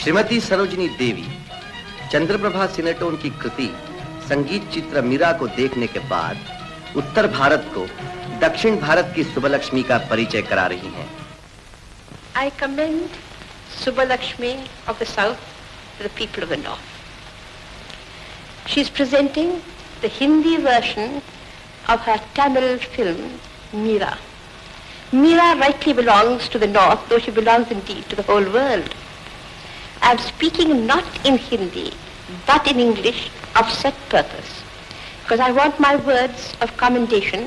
श्रीमती सरोजिनी देवी चंद्रप्रभा सिनेटोन की कृति संगीत चित्र मीरा को देखने के बाद उत्तर भारत को दक्षिण भारत की सुब्बलक्ष्मी का परिचय करा रही हैं। I commend Subbulakshmi of the South to the people of the North. She is presenting the Hindi version of her Tamil film, Meera. Meera rightly belongs to the North, though she belongs indeed to the whole world. I am speaking not in Hindi, but in English of set purpose, because I want my words of commendation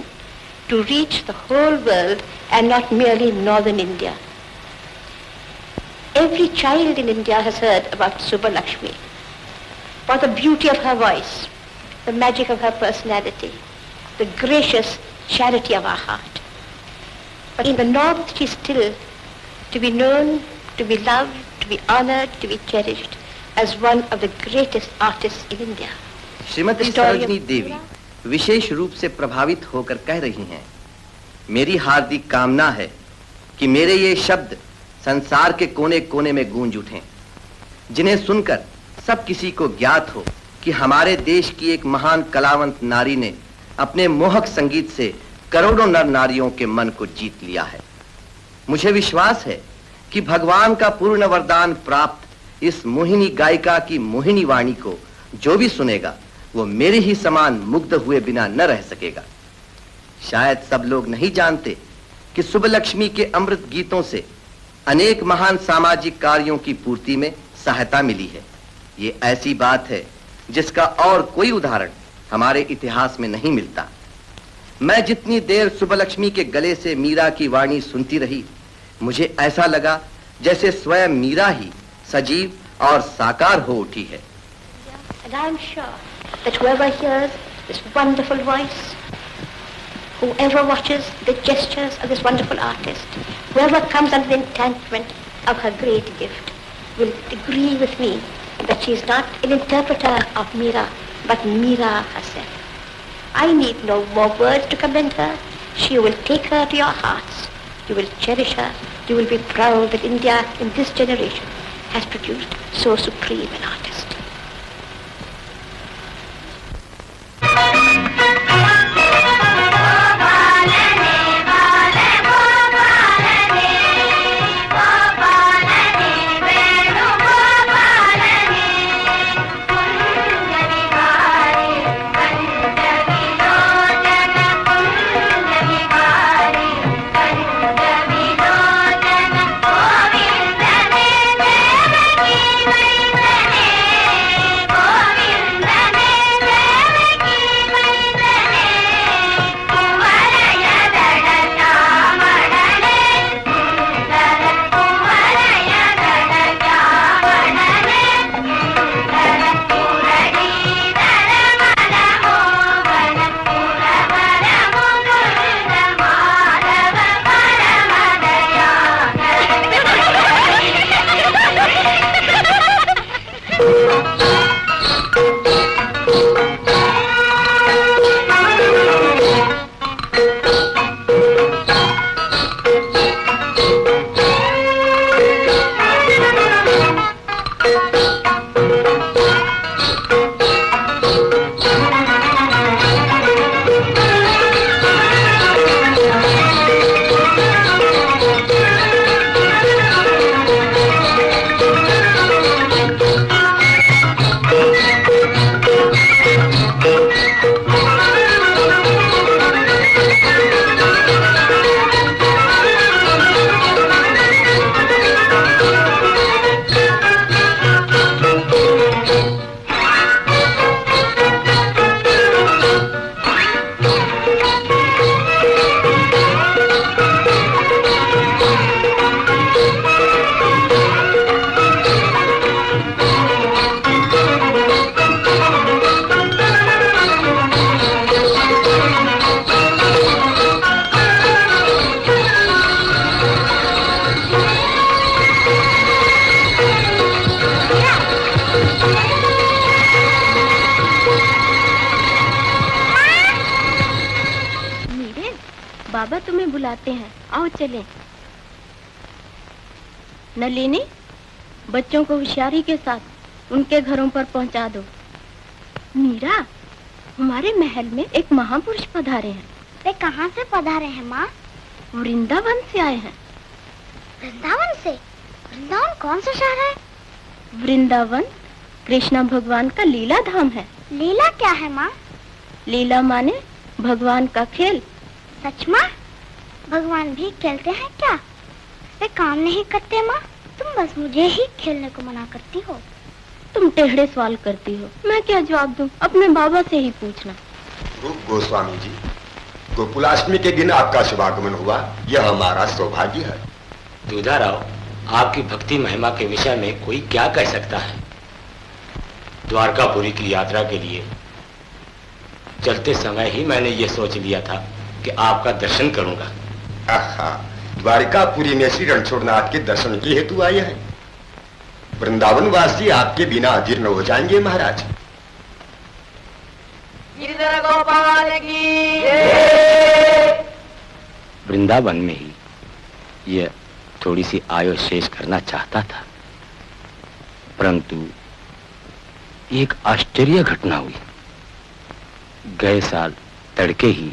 to reach the whole world and not merely northern India. Every child in India has heard about Subbulakshmi, about the beauty of her voice, the magic of her personality, the gracious charity of her heart. But in the North, she is still to be known, to be loved, to be honored, to be cherished as one of the greatest artists in India. Shrimati Sarojini देवी विशेष रूप से प्रभावित होकर कह रही हैं, मेरी हार्दिक कामना है कि मेरे ये शब्द संसार के कोने कोने में गूंज उठें, जिन्हें सुनकर सब किसी को ज्ञात हो कि हमारे देश की एक महान कलावंत नारी ने अपने मोहक संगीत से करोड़ों नर नारियों के मन को जीत लिया है। मुझे विश्वास है कि भगवान का पूर्ण वरदान प्राप्त इस मोहिनी गायिका की मोहिनी वाणी को जो भी सुनेगा वो मेरे ही समान मुग्ध हुए बिना न रह सकेगा। शायद सब लोग नहीं जानते कि सुब्बलक्ष्मी के अमृत गीतों से अनेक महान सामाजिक कार्यों की पूर्ति में सहायता मिली है। ये ऐसी बात है जिसका और कोई उदाहरण हमारे इतिहास में नहीं मिलता। मैं जितनी देर सुब्बलक्ष्मी के गले से मीरा की वाणी सुनती रही, मुझे ऐसा लगा जैसे स्वयं मीरा ही सजीव और साकार हो उठी है। And I am sure that whoever hears this wonderful voice, whoever watches the gestures of this wonderful artist, whoever comes under the enchantment of her great gift, will agree with me that she is not an interpreter of Meera, but Meera herself. I need no more words to commend her. She will take her to your hearts. You will cherish her. You will be proud that India in this generation has produced so supreme an artist. बाबा तुम्हें बुलाते हैं, आओ चलें। नलिनी, बच्चों को होशियारी के साथ उनके घरों पर पहुंचा दो। मीरा, हमारे महल में एक महापुरुष पधारे हैं। वे कहाँ से पधारे हैं माँ? वृंदावन से आए हैं। वृंदावन से? वृंदावन कौन सा शहर है? वृंदावन कृष्ण भगवान का लीला धाम है। लीला क्या है माँ? लीला माने भगवान का खेल। सच माँ? भगवान भी खेलते हैं क्या? वे काम नहीं करते माँ? तुम बस मुझे ही खेलने को मना करती हो। तुम टेढ़े सवाल करती हो, मैं क्या जवाब दूं? अपने बाबा से ही पूछना। गोस्वामी जी, गोकुलाष्टमी के दिन आपका शुभागमन हुआ, यह हमारा सौभाग्य है। दूधाराव, आपकी भक्ति महिमा के विषय में कोई क्या कह सकता है। द्वारकापुरी की यात्रा के लिए चलते समय ही मैंने ये सोच लिया था कि आपका दर्शन करूंगा। द्वारिकापुरी में श्री रणछोड़नाथ के दर्शन के हेतु आए हैं। वृंदावन वासी आपके बिना अजीर्ण हो जाएंगे महाराज। गिरिधर गोपाल की वृंदावन में ही यह थोड़ी सी आयु शेष करना चाहता था, परंतु एक आश्चर्य घटना हुई। गए साल तड़के ही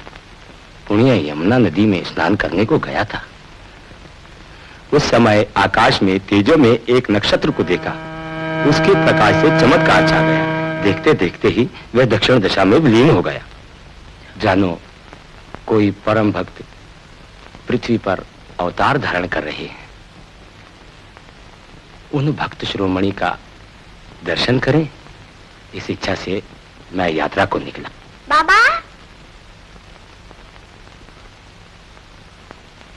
पुण्य यमुना नदी में स्नान करने को गया था। उस समय आकाश में तेजों में एक नक्षत्र को देखा। उसके प्रकाश से चमत्कार छा गया। देखते देखते ही वह दक्षिण दिशा में विलीन हो गया। जानो, कोई परम भक्त पृथ्वी पर अवतार धारण कर रहे हैं। उन भक्त शिरोमणि का दर्शन करें, इस इच्छा से मैं यात्रा को निकला। बाबा!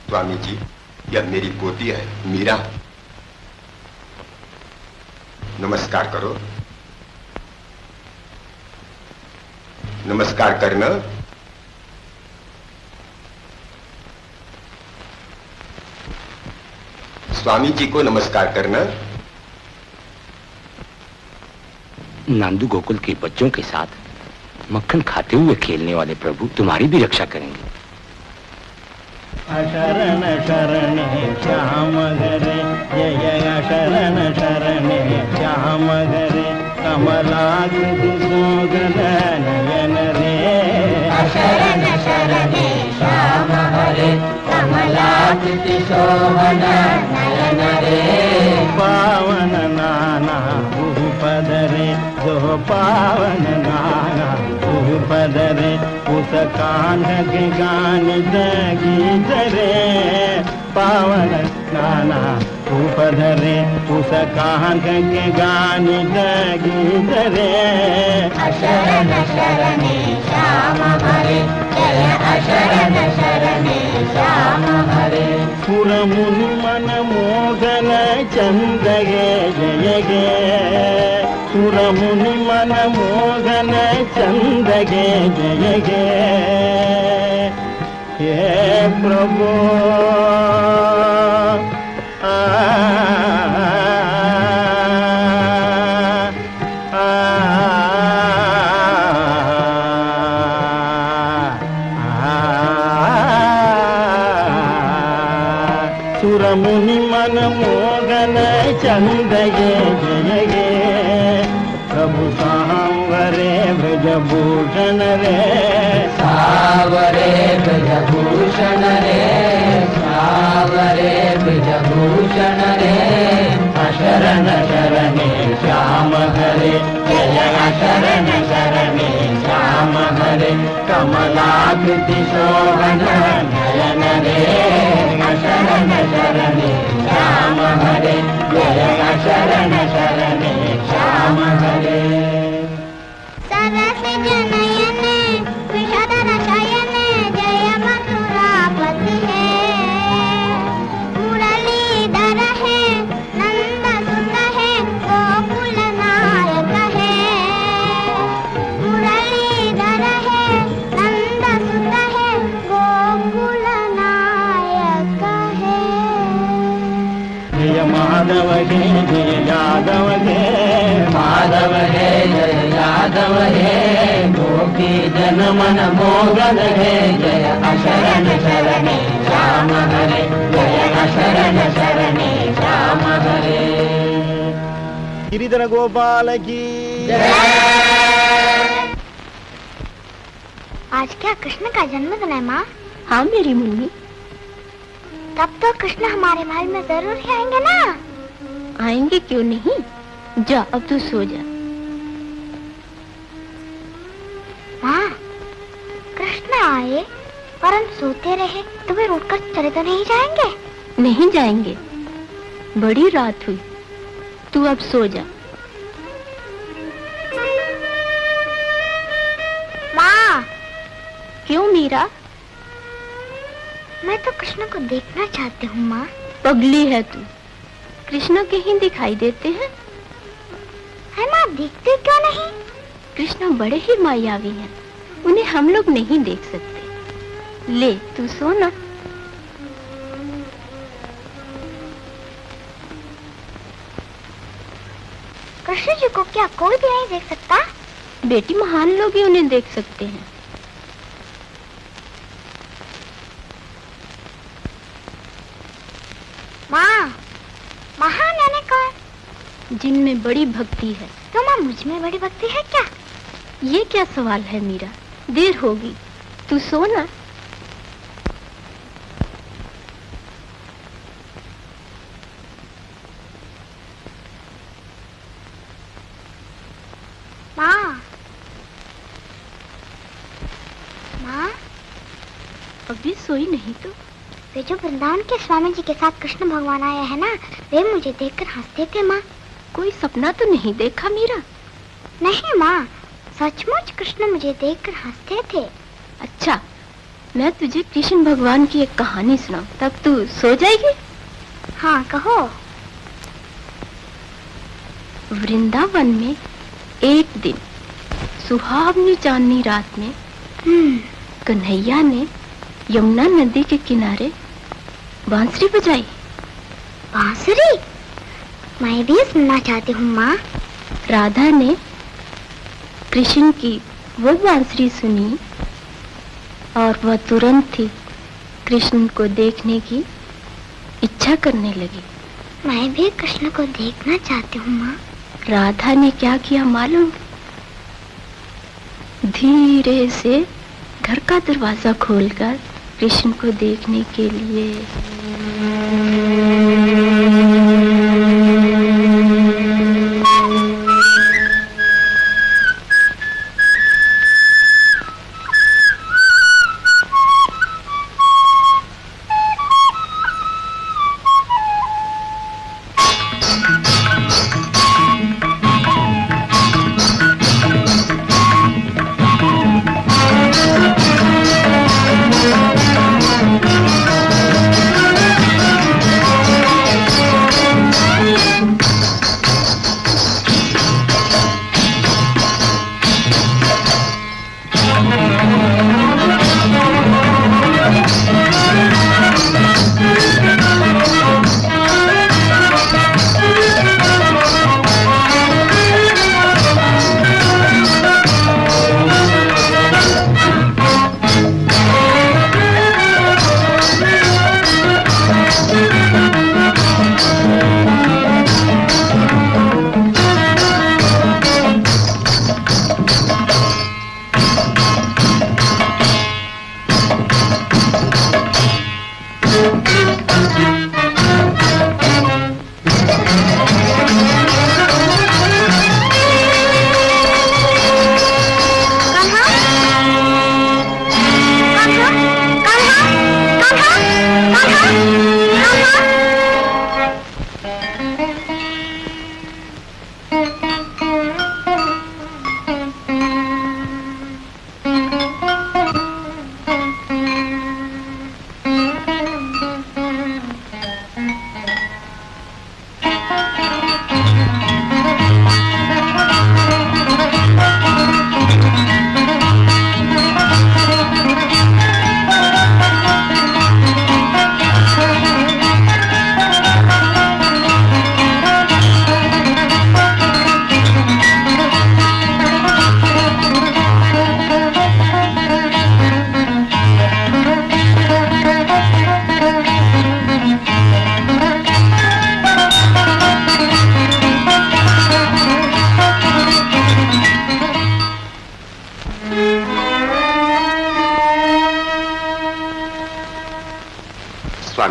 स्वामी जी, यह मेरी पोती है मीरा। नमस्कार करो। नमस्कार करना। स्वामी जी को नमस्कार करना। नांदू गोकुल के बच्चों के साथ मक्खन खाते हुए खेलने वाले प्रभु तुम्हारी भी रक्षा करेंगे। शरण शरणे श्याम हरे, जय जय शरण शरणे श्याम हरे, कमलाकृति शोभन नयन रे। शरण शरणे श्याम हरे, कमलाकृति शोभन नयन रे। पावन नाना भूपद रे, जो पावन नाना भूपद रे, उस कान्ह के गान गीत रे। पावन नाना भूपद रे, उस कान्ह के गान गीत रे। शरण शरणे श्याम हरे, जय शरण शरणे श्याम हरे। सुर मुनि मन मोहन चंद गे जय गे, सुर मुनि मन मोहन चंद गे जय गे। हे प्रभु सुर मुनि मन मोगन चंद गे जय गे। प्रभु सांवरे ब्रजभूषण रे, सावरे ब्रजभूषण रे, सावरे ब्रजभूषण रे। शरण शरणे श्याम हरे, जय शरण शरणे श्याम हरे, कमलाकृति शोभन नयन रे। शरण शरणे श्याम हरे, जय शरण शरणे श्याम हरे। सरस जनयन विषधर शयन, जय मथुरापति है। मुरलीधर है, नंद सुत है, गोकुल नायक है। मुरलीधर है, नंद सुत है, गोकुल नायक है। जय माधव हे, जय यादव हे, माधव है जय यादव है, गोपी जन मन मोहन है। जय शरण शरणे श्याम हरे, जय शरण शरणे श्याम हरे। गिरिधर गोपाल की। आज क्या कृष्ण का जन्मदिन है माँ? हाँ मेरी मुन्नी। तब तो कृष्ण हमारे महल में जरूर ही आएंगे ना? आएंगे क्यों नहीं। जा अब तू सो जा। माँ, कृष्ण आए और हम सोते रहे तो वे उठकर चले तो नहीं जाएंगे? नहीं जाएंगे, बड़ी रात हुई, तू अब सो जा। माँ। क्यों मीरा? मैं तो कृष्ण को देखना चाहती हूँ माँ। पगली है तू, कृष्ण कहीं दिखाई देते हैं? है माँ, दिखते क्यों नहीं? कृष्ण बड़े ही मायावी हैं, उन्हें हम लोग नहीं देख सकते। ले तू सो ना। कृष्ण जी को क्या कोई भी नहीं देख सकता? बेटी, महान लोग ही उन्हें देख सकते हैं। माँ, महान यानी कौन? जिनमें बड़ी भक्ति है। तो माँ, मुझ में बड़ी भक्ति है क्या? ये क्या सवाल है मीरा, देर होगी, तू सो ना। माँ, माँ, अभी सोई नहीं तो? वे जो वृंदावन के स्वामी जी के साथ कृष्ण भगवान आए हैं ना, वे मुझे देखकर हंसते थे माँ। कोई सपना तो नहीं देखा मीरा? नहीं माँ, सचमुच कृष्ण मुझे देखकर हंसते थे। अच्छा, मैं तुझे कृष्ण भगवान की एक कहानी सुनाऊं, तब तू सो जाएगी? हाँ कहो। वृंदावन में एक दिन सुहावनी चांदनी रात में कन्हैया ने यमुना नदी के किनारे बांसुरी बजाई। बांसुरी? मैं भी सुनना चाहती हूँ माँ। राधा ने कृष्ण की वो बांसुरी सुनी और वह तुरंत ही कृष्ण को देखने की इच्छा करने लगी। मैं भी कृष्ण को देखना चाहती हूँ माँ। राधा ने क्या किया मालूम? धीरे से घर का दरवाजा खोलकर कृष्ण को देखने के लिए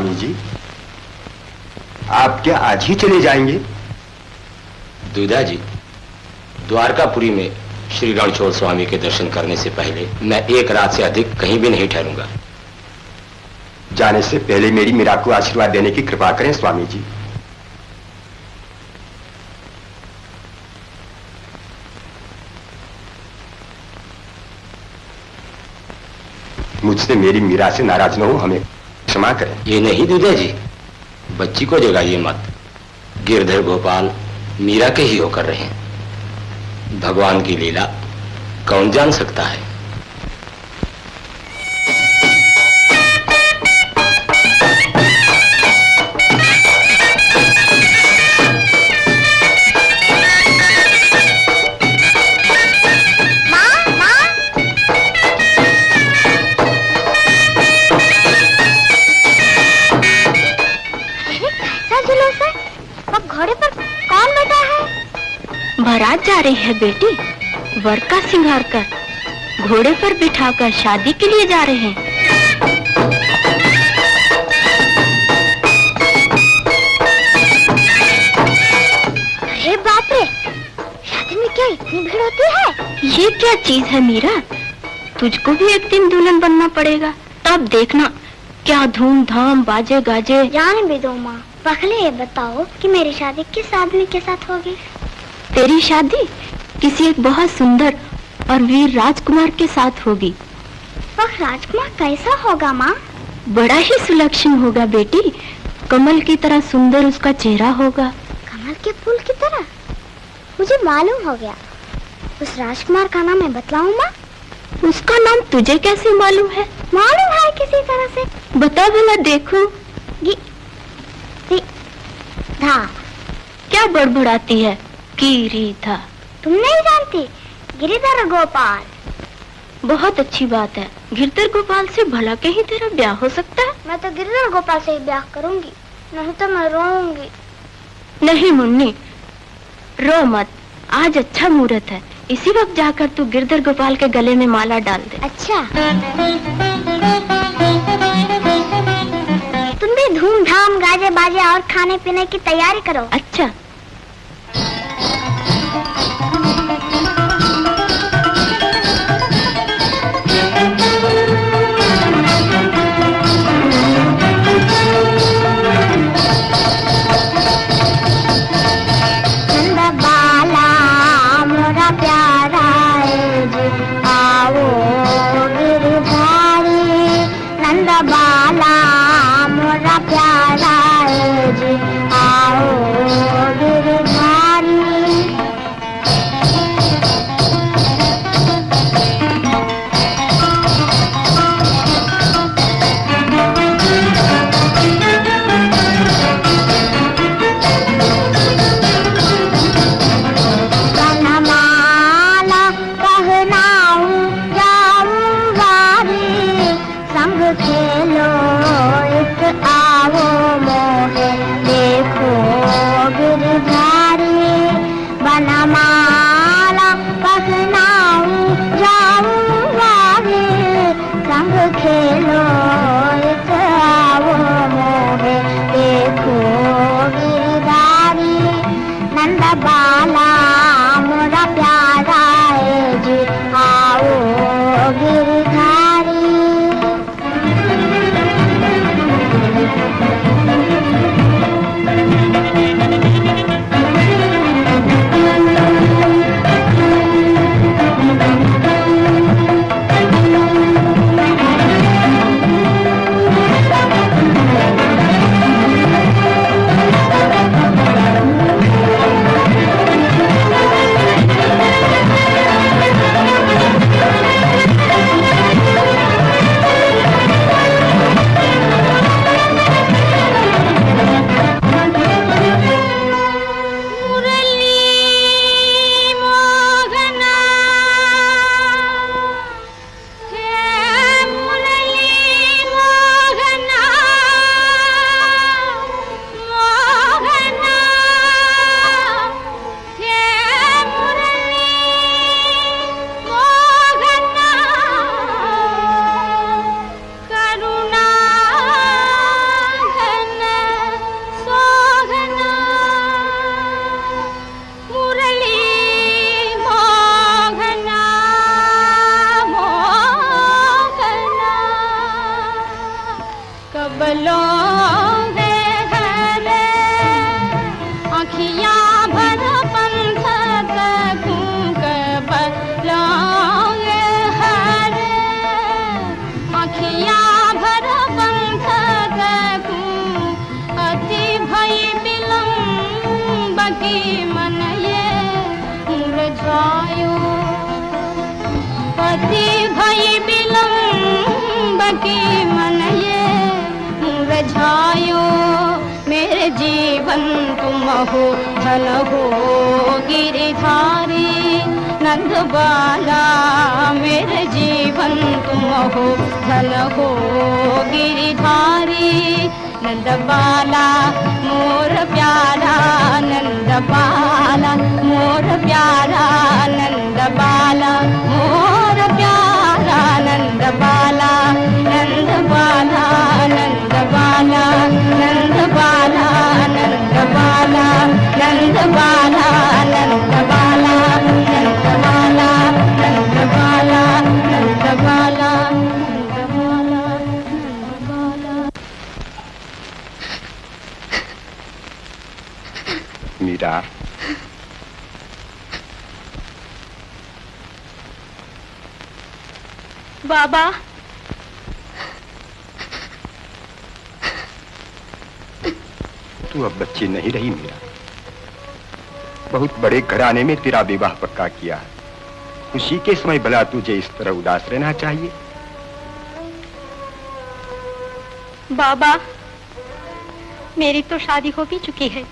स्वामी जी, आप क्या आज ही चले जाएंगे? दूधा जी, द्वारकापुरी में श्री रणछोड़ स्वामी के दर्शन करने से पहले मैं एक रात से अधिक कहीं भी नहीं ठहरूंगा। जाने से पहले मेरी मीरा को आशीर्वाद देने की कृपा करें स्वामी जी। मुझसे मेरी मीरा से नाराज न हो, हमें क्षमा करें। ये नहीं दूधा जी, बच्ची को जगाइए मत। गिरधर गोपाल मीरा के ही होकर रहे। भगवान की लीला कौन जान सकता है। बारात जा रही है बेटी, वर का श्रृंगार कर घोड़े पर बिठाकर शादी के लिए जा रहे हैं। अरे बाप रे, शादी में क्या इतनी भीड़ होती है? ये क्या चीज है मीरा, तुझको भी एक दिन दुल्हन बनना पड़ेगा, तब देखना क्या धूमधाम बाजे गाजे। जाने भी दो माँ, पहले ये बताओ कि मेरी शादी किस आदमी के साथ होगी? तेरी शादी किसी एक बहुत सुंदर और वीर राजकुमार के साथ होगी। वह राजकुमार कैसा होगा माँ? बड़ा ही सुलक्षण होगा बेटी, कमल की तरह सुंदर उसका चेहरा होगा। कमल के फूल की तरह? मुझे मालूम हो गया। उस राजकुमार का नाम मैं बतलाऊं माँ? उसका नाम तुझे कैसे मालूम है? मालूम है किसी तरह से। बता भला देखूं। धा। क्या बड़बड़ाती है? गिरिधा। तुम नहीं जानती? गिरिधर गोपाल। बहुत अच्छी बात है, गिरधर गोपाल से भला कहीं तेरा ब्याह हो सकता है? मैं तो गिरधर गोपाल से ही ब्याह करूंगी, नहीं तो मैं रोऊंगी। नहीं मुन्नी, रो मत, आज अच्छा मुहूर्त है, इसी वक्त जाकर तू गिरधर गोपाल के गले में माला डाल दे। अच्छा। तुम भी धूमधाम गाजे बाजे और खाने पीने की तैयारी करो। अच्छा। जायो पति भई बिलंब की मन ये मुरझायो मेरे जीवन तुम हो धन हो गिरिधारी नंद बाला मेरे जीवन तुम हो धन हो गिरिधारी नंद बाला मोर प्यारा नंद बाला मोर प्यारा नंद बाला मोर प्यारा नंद बाला नंद बाला नंद बाला नंद बाला नंद बाला नंद बाला नंद बाला नंद बाला नंद बाला नंद बाला नंद बाला नंद बाला। मीरा, बाबा तू अब बच्ची नहीं रही मीरा। बहुत बड़े घराने में तेरा विवाह पक्का किया है। खुशी के समय भला तुझे इस तरह उदास रहना चाहिए? बाबा मेरी तो शादी हो भी चुकी है।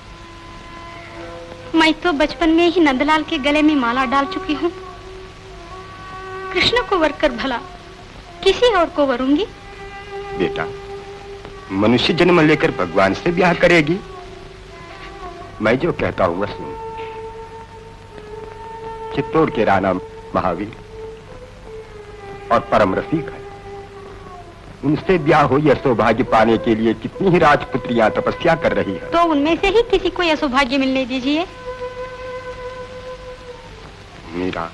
मैं तो बचपन में ही नंदलाल के गले में माला डाल चुकी हूँ। कृष्ण को वरकर भला किसी और को वरूंगी? बेटा, मनुष्य जन्म लेकर भगवान से ब्याह करेगी? मैं जो कहता हूं वह सुन। चित्तौड़ के राणा महावीर और परम रफीक है। उनसे ब्याह हो यह सौभाग्य पाने के लिए कितनी ही राजपुत्रियां तपस्या कर रही है। तो उनमें से ही किसी को यह सौभाग्य मिलने दीजिए। मीरा,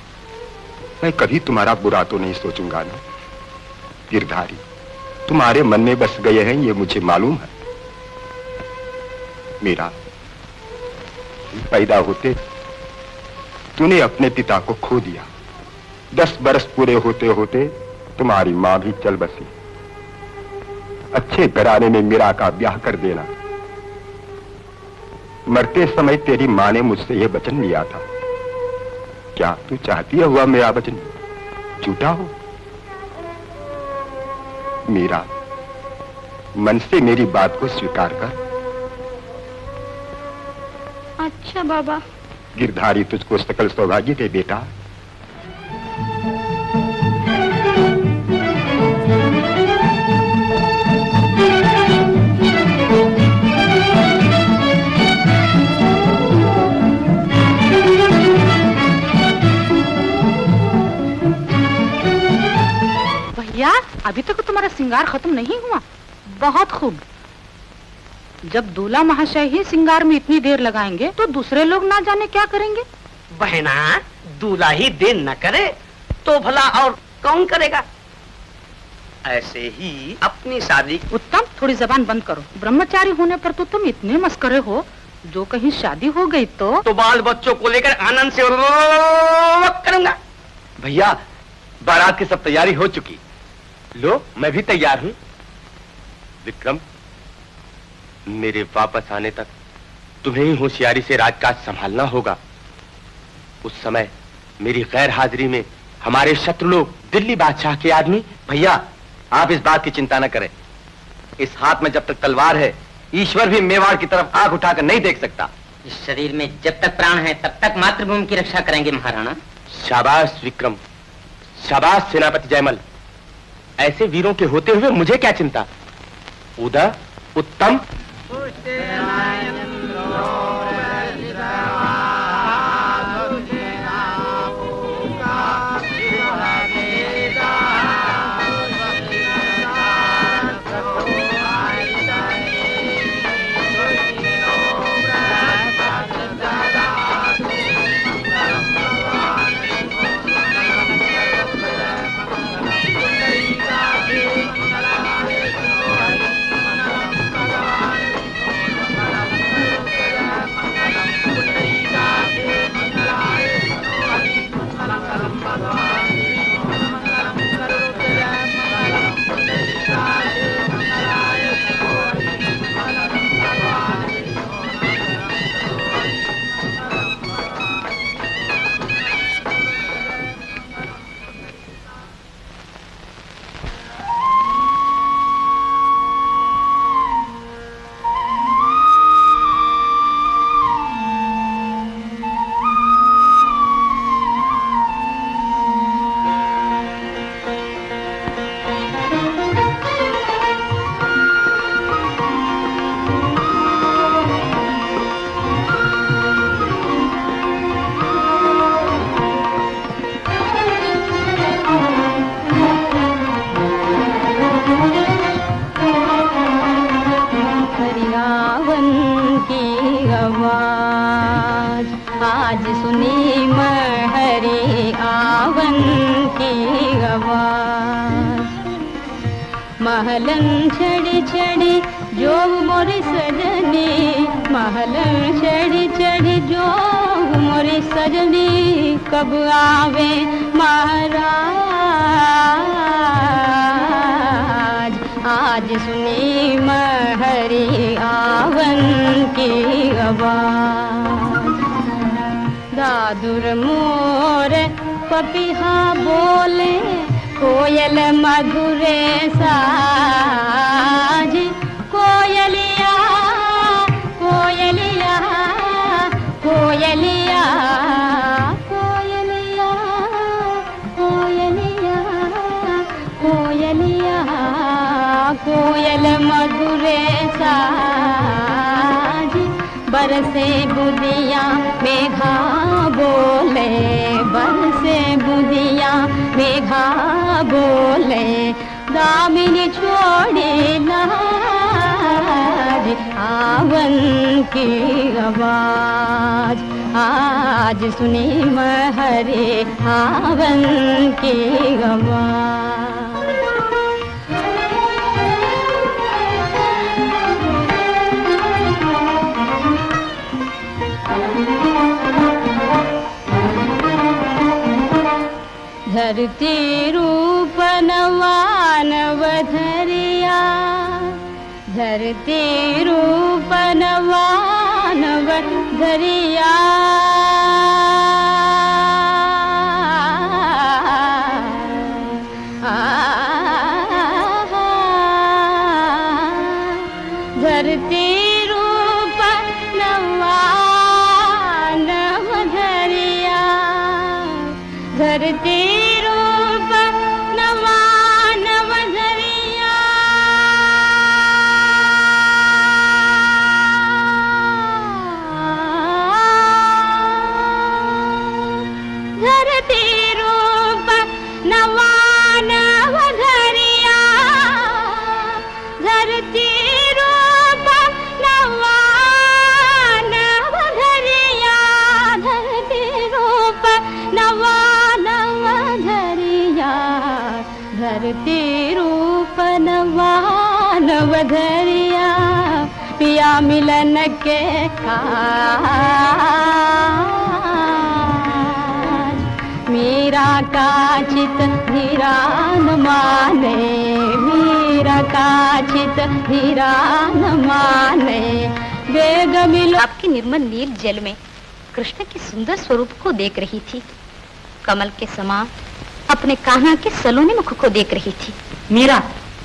मैं कभी तुम्हारा बुरा तो नहीं सोचूंगा ना। गिरधारी तुम्हारे मन में बस गए हैं, ये मुझे मालूम है। मीरा, पैदा होते तूने अपने पिता को खो दिया। 10 बरस पूरे होते होते तुम्हारी मां भी चल बसी। अच्छे घराने में मीरा का ब्याह कर देना। मरते समय तेरी मां ने मुझसे यह वचन लिया था। क्या तू चाहती है हुआ मेरा वचन झूठा हो? मीरा, मन से मेरी बात को स्वीकार कर। अच्छा बाबा। गिरधारी तुझको सकल सौभाग्य दे बेटा। भैया, अभी तक तुम्हारा श्रृंगार खत्म नहीं हुआ। बहुत खूब। जब दूल्हा महाशय ही श्रृंगार में इतनी देर लगाएंगे तो दूसरे लोग ना जाने क्या करेंगे। बहना, दूल्हा ही देर न करे तो भला और कौन करेगा? ऐसे ही अपनी शादी। उत्तम, थोड़ी जबान बंद करो। ब्रह्मचारी होने पर तो तुम इतने मस्करे हो, जो कहीं शादी हो गई तो बाल बच्चों को लेकर आनंद से करूंगा। भैया, बारात की सब तैयारी हो चुकी। लो, मैं भी तैयार हूं। विक्रम, मेरे वापस आने तक तुम्हें ही होशियारी से राजकाज संभालना होगा। उस समय मेरी गैर हाजिरी में हमारे शत्रु लोग दिल्ली बादशाह के आदमी। भैया, आप इस बात की चिंता न करें। इस हाथ में जब तक तलवार है, ईश्वर भी मेवाड़ की तरफ आंख उठाकर नहीं देख सकता। इस शरीर में जब तक प्राण है तब तक मातृभूमि की रक्षा करेंगे महाराणा। शाबाश विक्रम, शाबाश सेनापति जयमल। ऐसे वीरों के होते हुए मुझे क्या चिंता। उदय, उत्तम। महलन चढ़ी चढ़ी जो मोरी सजनी, महलन चढ़ी चढ़ी जो मोरी सजनी, कब आवे महाराज। आज सुनी महरी आवन की आवाज, दादुर मोर पपिहा बोले, कोयल मधुरे साज। कोयलिया कोयलिया कोयलिया कोयलिया कोयलिया कोयलिया, कोयल मधुरे साज। बरसे बुदिया मेघा बोले, बरसे बुदिया मेघा बोले, दामिनी छोड़ी लाज, आवन की आवाज। आज सुनी महरे आवन की आवाज। धरती रूप नवानव धरिया, धरती रूप नवानव धरिया, धरती रूप नवानव धरिया, धरती धरती रूप नवानव धरिया, पिया मिलन के काज। मीरा का चित धीरा न माने, मीरा का चित धीरा न माने, वेग मिलो। आपके निर्मल नील जल में कृष्ण के सुंदर स्वरूप को देख रही थी, कमल के समान अपने कान्हा के सलोने मुख को देख रही थी। मीरा,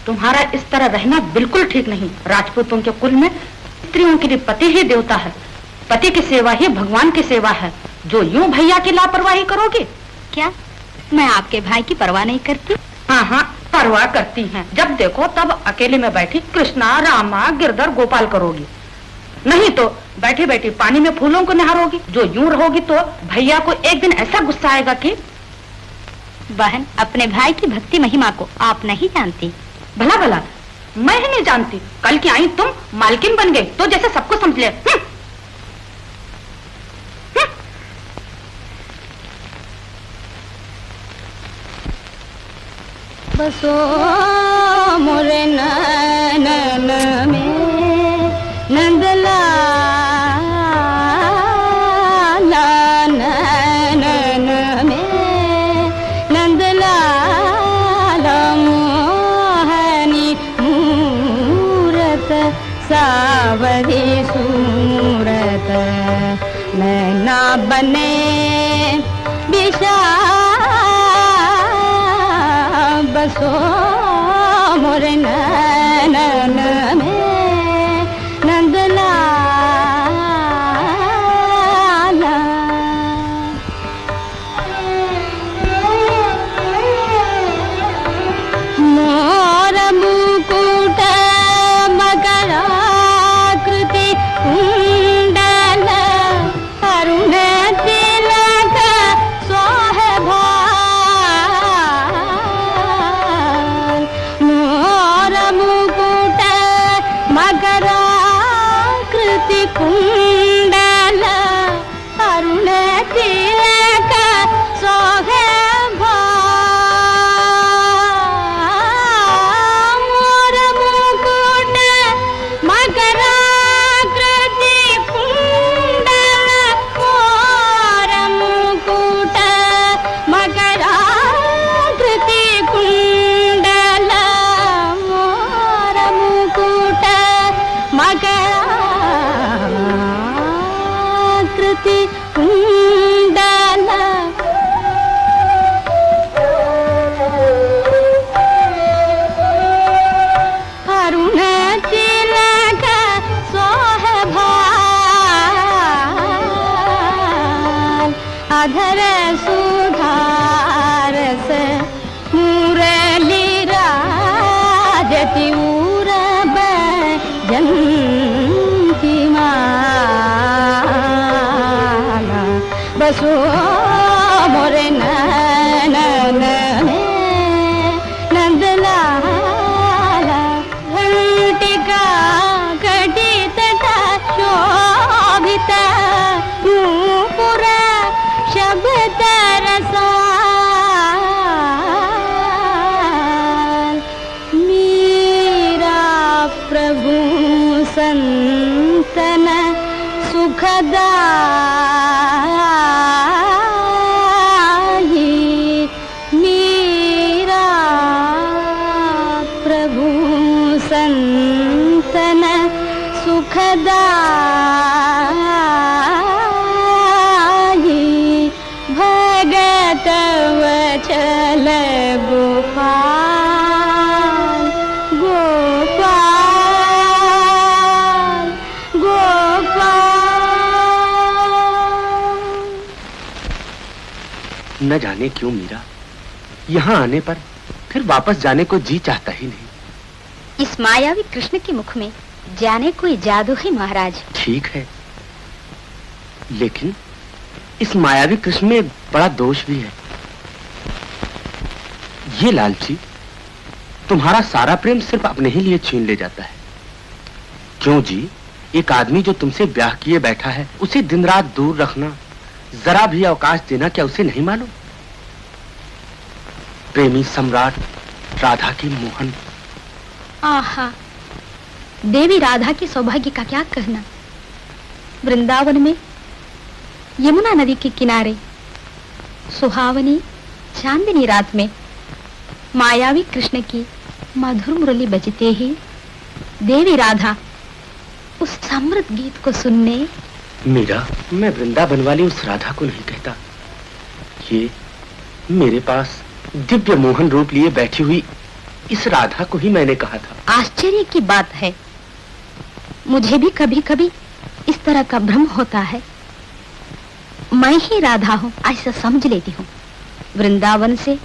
तुम्हारा इस तरह रहना बिल्कुल ठीक नहीं। राजपूतों के कुल में स्त्रियों के लिए पति ही देवता है, पति की सेवा ही भगवान की सेवा है। जो यूं भैया की लापरवाही करोगे? क्या मैं आपके भाई की परवाह नहीं करती? हाँ हाँ, परवाह करती हैं। जब देखो तब अकेले में बैठी कृष्णा रामा गिरधर गोपाल करोगी, नहीं तो बैठी बैठी पानी में फूलों को निहारोगी। जो यूं रहोगी तो भैया को एक दिन ऐसा गुस्सा आएगा कि। बहन, अपने भाई की भक्ति महिमा को आप नहीं जानती। भला भला मैं ही नहीं जानती। कल की आई तुम मालकिन बन गई तो जैसे सबको समझ ले। बसो मोरे नैनन में नंदलाला, नैनन में नंदलाला, मोहनी मूरत सावरी सूरत, नैना बने विशा। बसो मोरे नैनन में नंदलाला। मोर मुकुट मकराकृति कुंडल, अरुण तिलक सोहे सुधारस मुरली राजति उरब जंती माला बसो मोरे नंदलाला घंटिका घटित शोभित नूपुर शब्द रसाल मीरा प्रभु संतन सुखदाई मीरा प्रभु संतन सुखदाई भगत वचल गोपाल गोपाल गोपाल। न जाने क्यों मीरा यहाँ आने पर फिर वापस जाने को जी चाहता ही नहीं। इस मायावी कृष्ण के मुख में जाने कोई जादू है महाराज। ठीक है, लेकिन इस मायावी कृष्ण में एक बड़ा दोष भी है। ये लालची तुम्हारा सारा प्रेम सिर्फ अपने ही लिए छीन ले जाता है। क्यों जी, एक आदमी जो तुमसे ब्याह किए बैठा है उसे दिन रात दूर रखना, जरा भी अवकाश देना क्या उसे नहीं मालूम? प्रेमी सम्राट राधा की मोहन। आहा, देवी राधा के सौभाग्य का क्या कहना। वृंदावन में यमुना नदी के किनारे सुहावनी चांदनी रात में मायावी कृष्ण की मधुर मुरली बजते ही देवी राधा उस समृद्ध गीत को सुनने। मीरा, मैं वृंदावन वाली उस राधा को नहीं कहता। ये मेरे पास दिव्य मोहन रूप लिए बैठी हुई इस राधा को ही मैंने कहा था। आश्चर्य की बात है, मुझे भी कभी कभी इस तरह का भ्रम होता है। मैं ही राधा हूँ ऐसा समझ लेती हूँ। वृंदावन से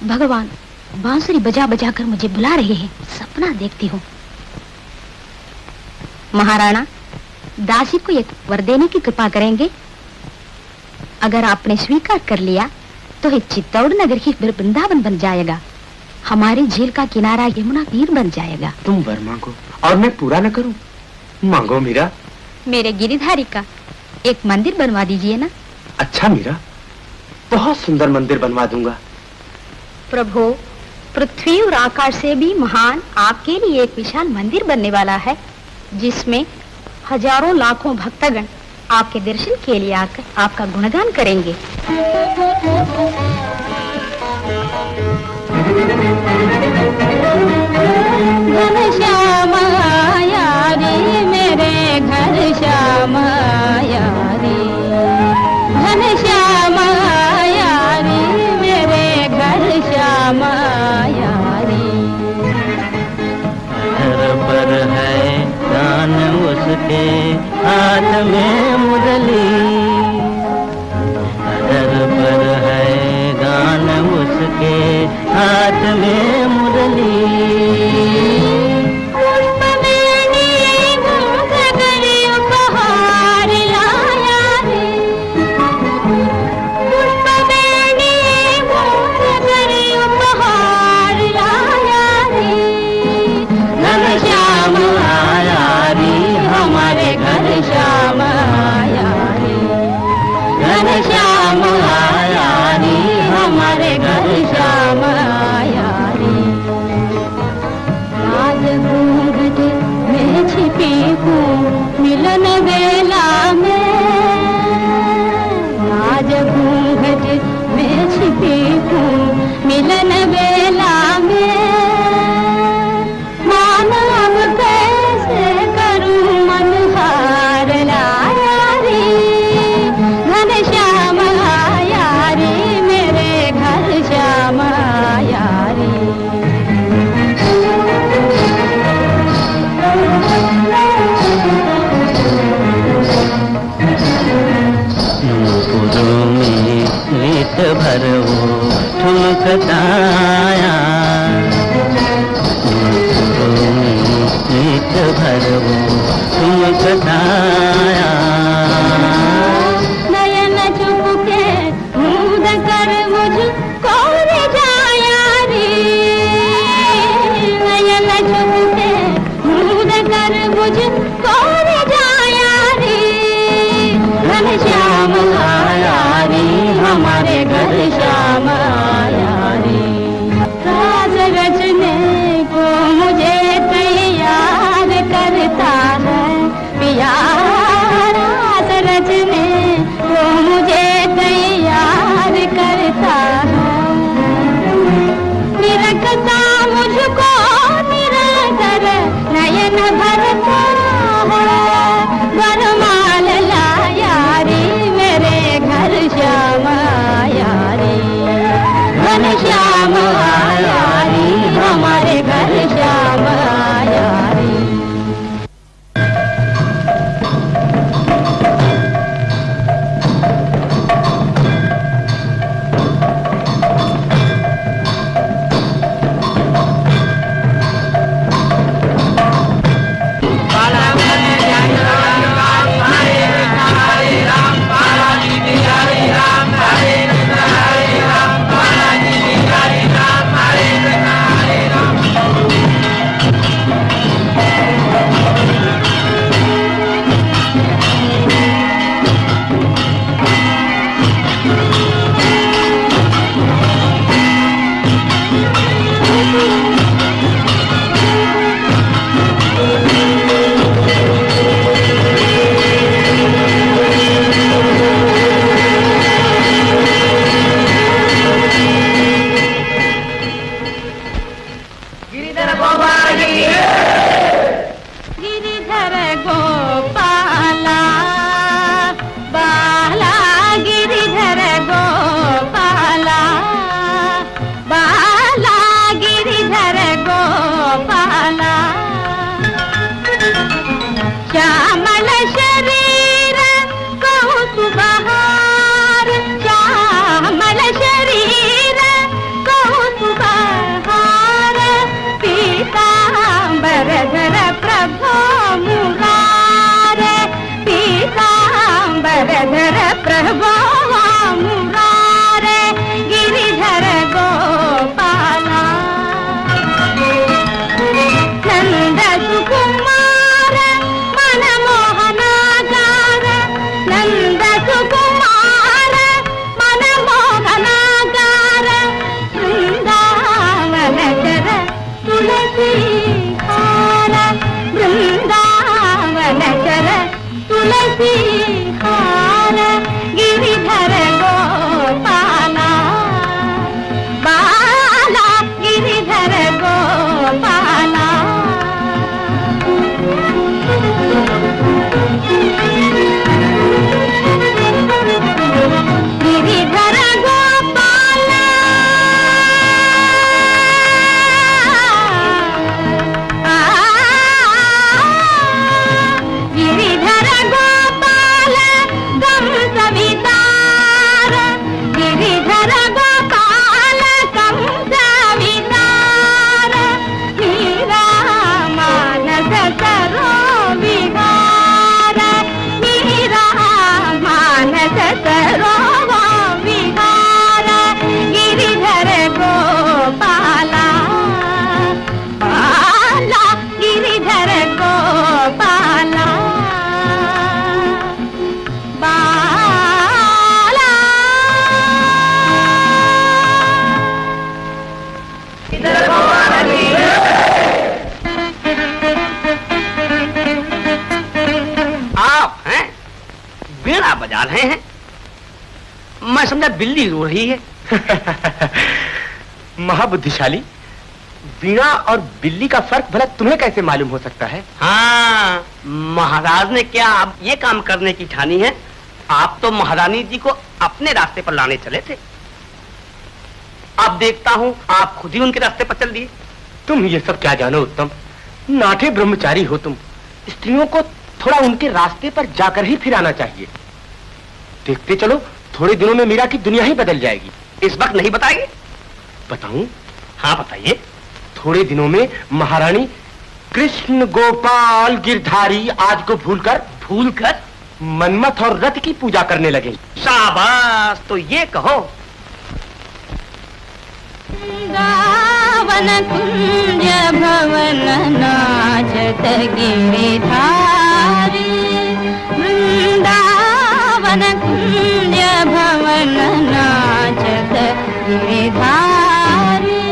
भगवान बांसुरी बजा बजा कर मुझे बुला रहे हैं, सपना देखती हूँ। महाराणा, दासी को एक वर देने की कृपा करेंगे। अगर आपने स्वीकार कर लिया तो ये चित्तौड़ नगर ही वृंदावन बन जाएगा, हमारी झील का किनारा यमुना तीर बन जाएगा। तुम वर मांगो और मैं पूरा न करूं? मांगो मीरा। मेरे गिरिधारी का एक मंदिर बनवा दीजिए ना। अच्छा मीरा, बहुत सुंदर मंदिर बनवा दूंगा। प्रभु, पृथ्वी और आकाश से भी महान आपके लिए एक विशाल मंदिर बनने वाला है, जिसमें हजारों लाखों भक्तगण आपके दर्शन के लिए आकर आपका गुणगान करेंगे। घन श्याम यारी मेरे घर श्याम यारी, घन श्याम यारी मेरे घर श्याम यारी। घर पर है दान उसके हाथ में मुरली, घर पर है गान उसके हाथ में मुरली। मीत भर वो ठुमकताया, मीत भर वो ठुमकताया। नयन चुप के मूंद कर मुझको रे जाया रे, नयन चुप के मूंद कर मुझको रे जाया रे। घनश्याम आया रे, हमारे घर श्याम आया रे। राज रचने को मुझे तैयार करता है पिया, राज रचने को मुझे तैयार करता है। निरखता मुझको निरंतर नयन भरता है। वरमाल लाया रे मेरे घर श्याम आया रे, घनश्याम आया रे, हमारे घर श्याम आया रे। गिरिधर गोपाला बाला, गिरिधर गोपाला बाला, गिरिधर गोपाला। श्यामल शरीर कौतुबहार, श्यामल शरीर कौतुबहार। पीतांबरधर प्रभो मुरारे, पीतांबरधर प्रभो मुरारे। गिरिधर गोपाला नंद सुकुमार मनमोहनागार, नंद सुकुमार मनमोहनागार। वृंदावन कर तुलसी हार, वृंदावन कर तुलसी हार। गिरिधर गोपाला बाला, गिरिधर गोपाला। गिरिधर गोपाला गिरिधर गोपाल गम सवितार, गिरिधर गोपाल गम सवितार। मीरा मानस सरो विहार, मीरा मानस सरो विहार। गिरिधर गोपाला बाला, गिरिधर गोपाला बाला। आप हैं वीणा बजा रहे हैं, मैं समझा बिल्ली रो रही है। महाबुद्धिशाली, वीणा और बिल्ली का फर्क भला तुम्हें कैसे मालूम हो सकता है? हाँ, महाराज ने क्या अब ये काम करने की ठानी है? आप तो महारानी जी को अपने रास्ते पर लाने चले थे, अब देखता हूँ आप खुद ही उनके रास्ते पर चल दिए। तुम ये सब क्या जानो उत्तम, नाठे ब्रह्मचारी हो तुम। स्त्रियों को थोड़ा उनके रास्ते पर जाकर ही फिर आना चाहिए। देखते चलो थोड़े दिनों में मीरा की दुनिया ही बदल जाएगी। इस वक्त नहीं बताएंगे? बताऊं? हाँ बताइए। थोड़े दिनों में महारानी कृष्ण गोपाल गिरधारी आज को भूलकर मनमथ और रथ की पूजा करने लगे। शाबाश। तो ये कहो, वृंदावन कुंज भवन नाचत गिरिधारी, वृंदावन कुंज भवन नाचत गिरिधारी।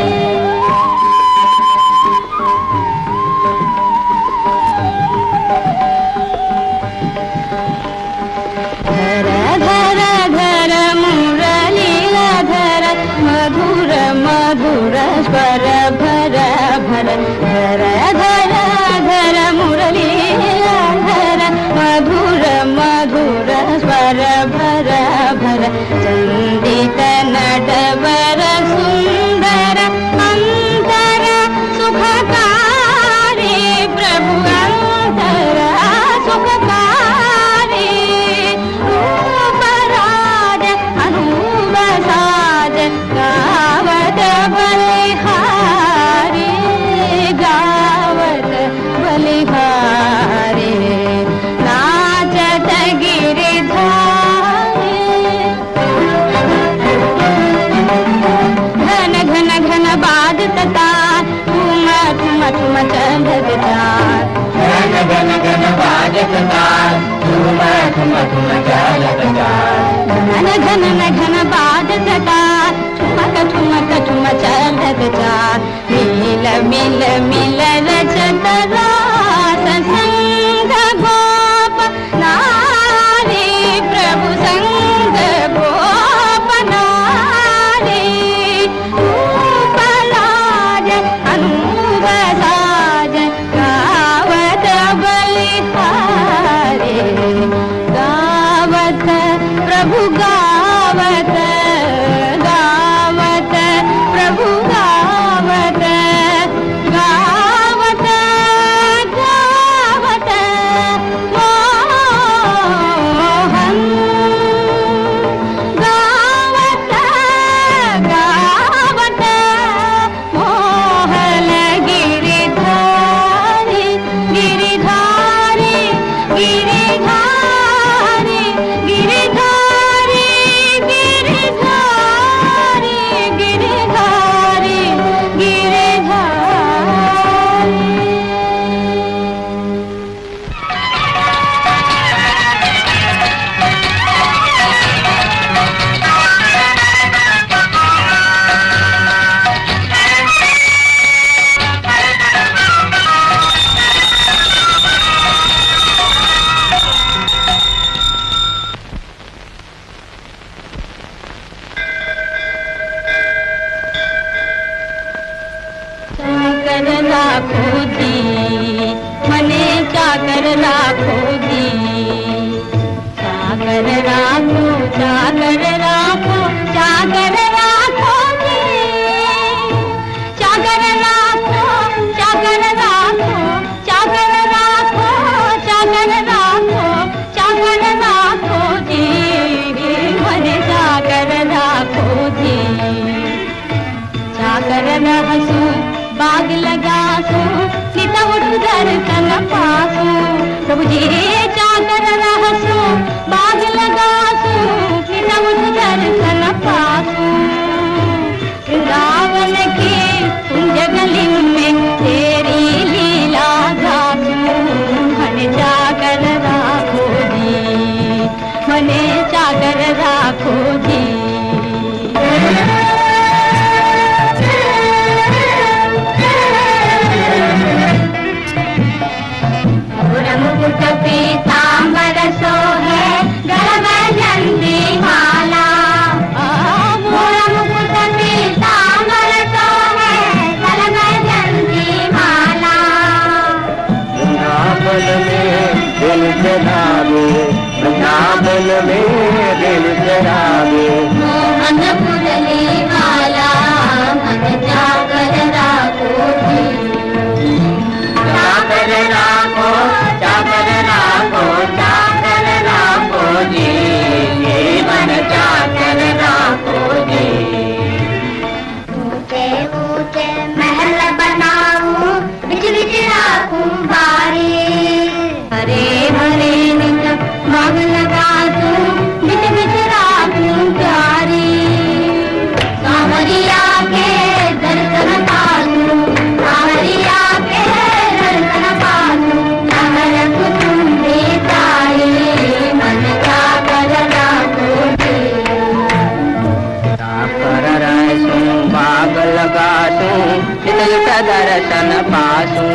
धर धर धर मुरली धर मधुर मधुर स्वर भर भर। धर धर धर मुरली धर मधुर मधुर स्वर भर भर। चंदित नटवर सुंदर अंतर सुखकारी, प्रभु अंतर सुखकारी। रूपराज अनूप साज गावत बलिहारी, गावत बलिहारी। नाचत गिरिधारी, घन घन घन बाजत तार, ठुम ठुम ठुम चलत तार। घन घन घन बाजत तार, ठुम ठुम ठुम चलत तार। घन घन घन बाजत तार, ठुमक ठुमक ठुम चलत तार। मिल मिल मिल रचत रास संग गोप नारी, प्रभु संग गोप नारी। रूपलाज अनूप साज गावत बलिहारी, गावत प्रभु गावत, गावत प्रभु गावत, गावत गावत मोहन। गावत गावत मोहन गिरिधारी, गिरिधारी गिरिधारी गिरिधारी गिरिधारी गिरिधारी गिरिधारी। चाकर राखो दी, मने चाकर राखो दी। चाकर राखो, चाकर राखो, चाकर राखो दी। चाकर राखो, चाकर राखो, चाकर राखो, चाकर राखो, चाकर राखो जी। मने चाकर राखो दी। चाकर रहसू बाग लगासू, सीता उठ दर्शन पासू। प्रभु जी चाकर रहसू बाग लगासू, सीता उठ दर्शन पासू। वृंदावन की कुंज गली में तेरी लीला गासू। मने चाकर राखो जी, मने चाकर राखो जी। मुकुट पीतांबर सोहे, गल में चंदी माला। सांवरिया के दर्शन पासूं, सांवरिया के दर्शन पासूं, नगर कुटुंबे तारे मन का कर राखो कर रहसूं बाग लगासूं चित दर्शन पासूं,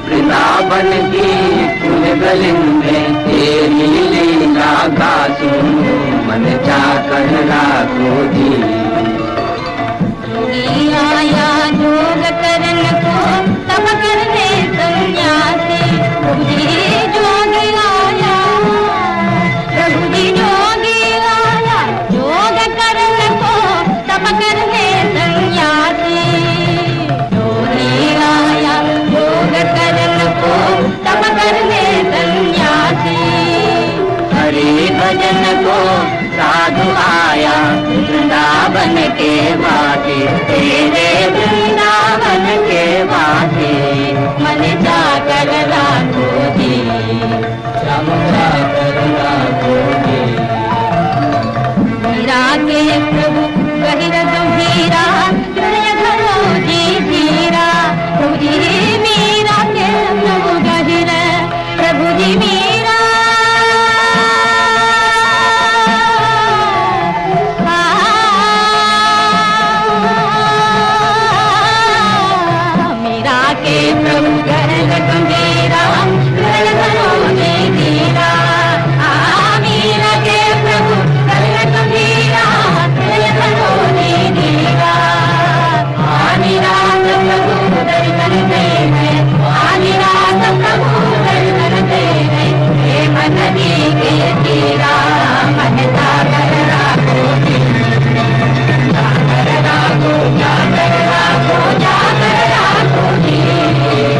वृंदावन की फूल गलिंदे तेरी लीला गासूं, मन चाकर राखो जी। जोगी आया जोग करन को तब करने सन्यासी, प्रभु जी जोगी आया, प्रभु जी जोगी आया जोग करन को तब करने सन्यासी, जोगी आया जोग करन को तब करने सन्यासी, हरि भजन को साधु आया वृंदावन के वासी, तेरे वृंदावन के वासी, मन जाकर राखो जी, श्याम जाकर राखो जी। मीरा के प्रभु गहिर गंभीरा हृदय धरो जी धीरा, प्रभु जी मीरा के प्रभु गहिर, प्रभु जी मीरा मीरा के प्रभु गहिर गंभीरा हृदय धरो जी धीरा, मीरा के प्रभु गहिर गंभीरा हृदय धरो जी धीरा, मीरा प्रभु दर्शन दे है, मीरा प्रभु दर्शन दे है, प्रेम नदी के तीरा मन जाकर राखो जी, जाकर राखो, जाकर राखो, जाकर राखो जी,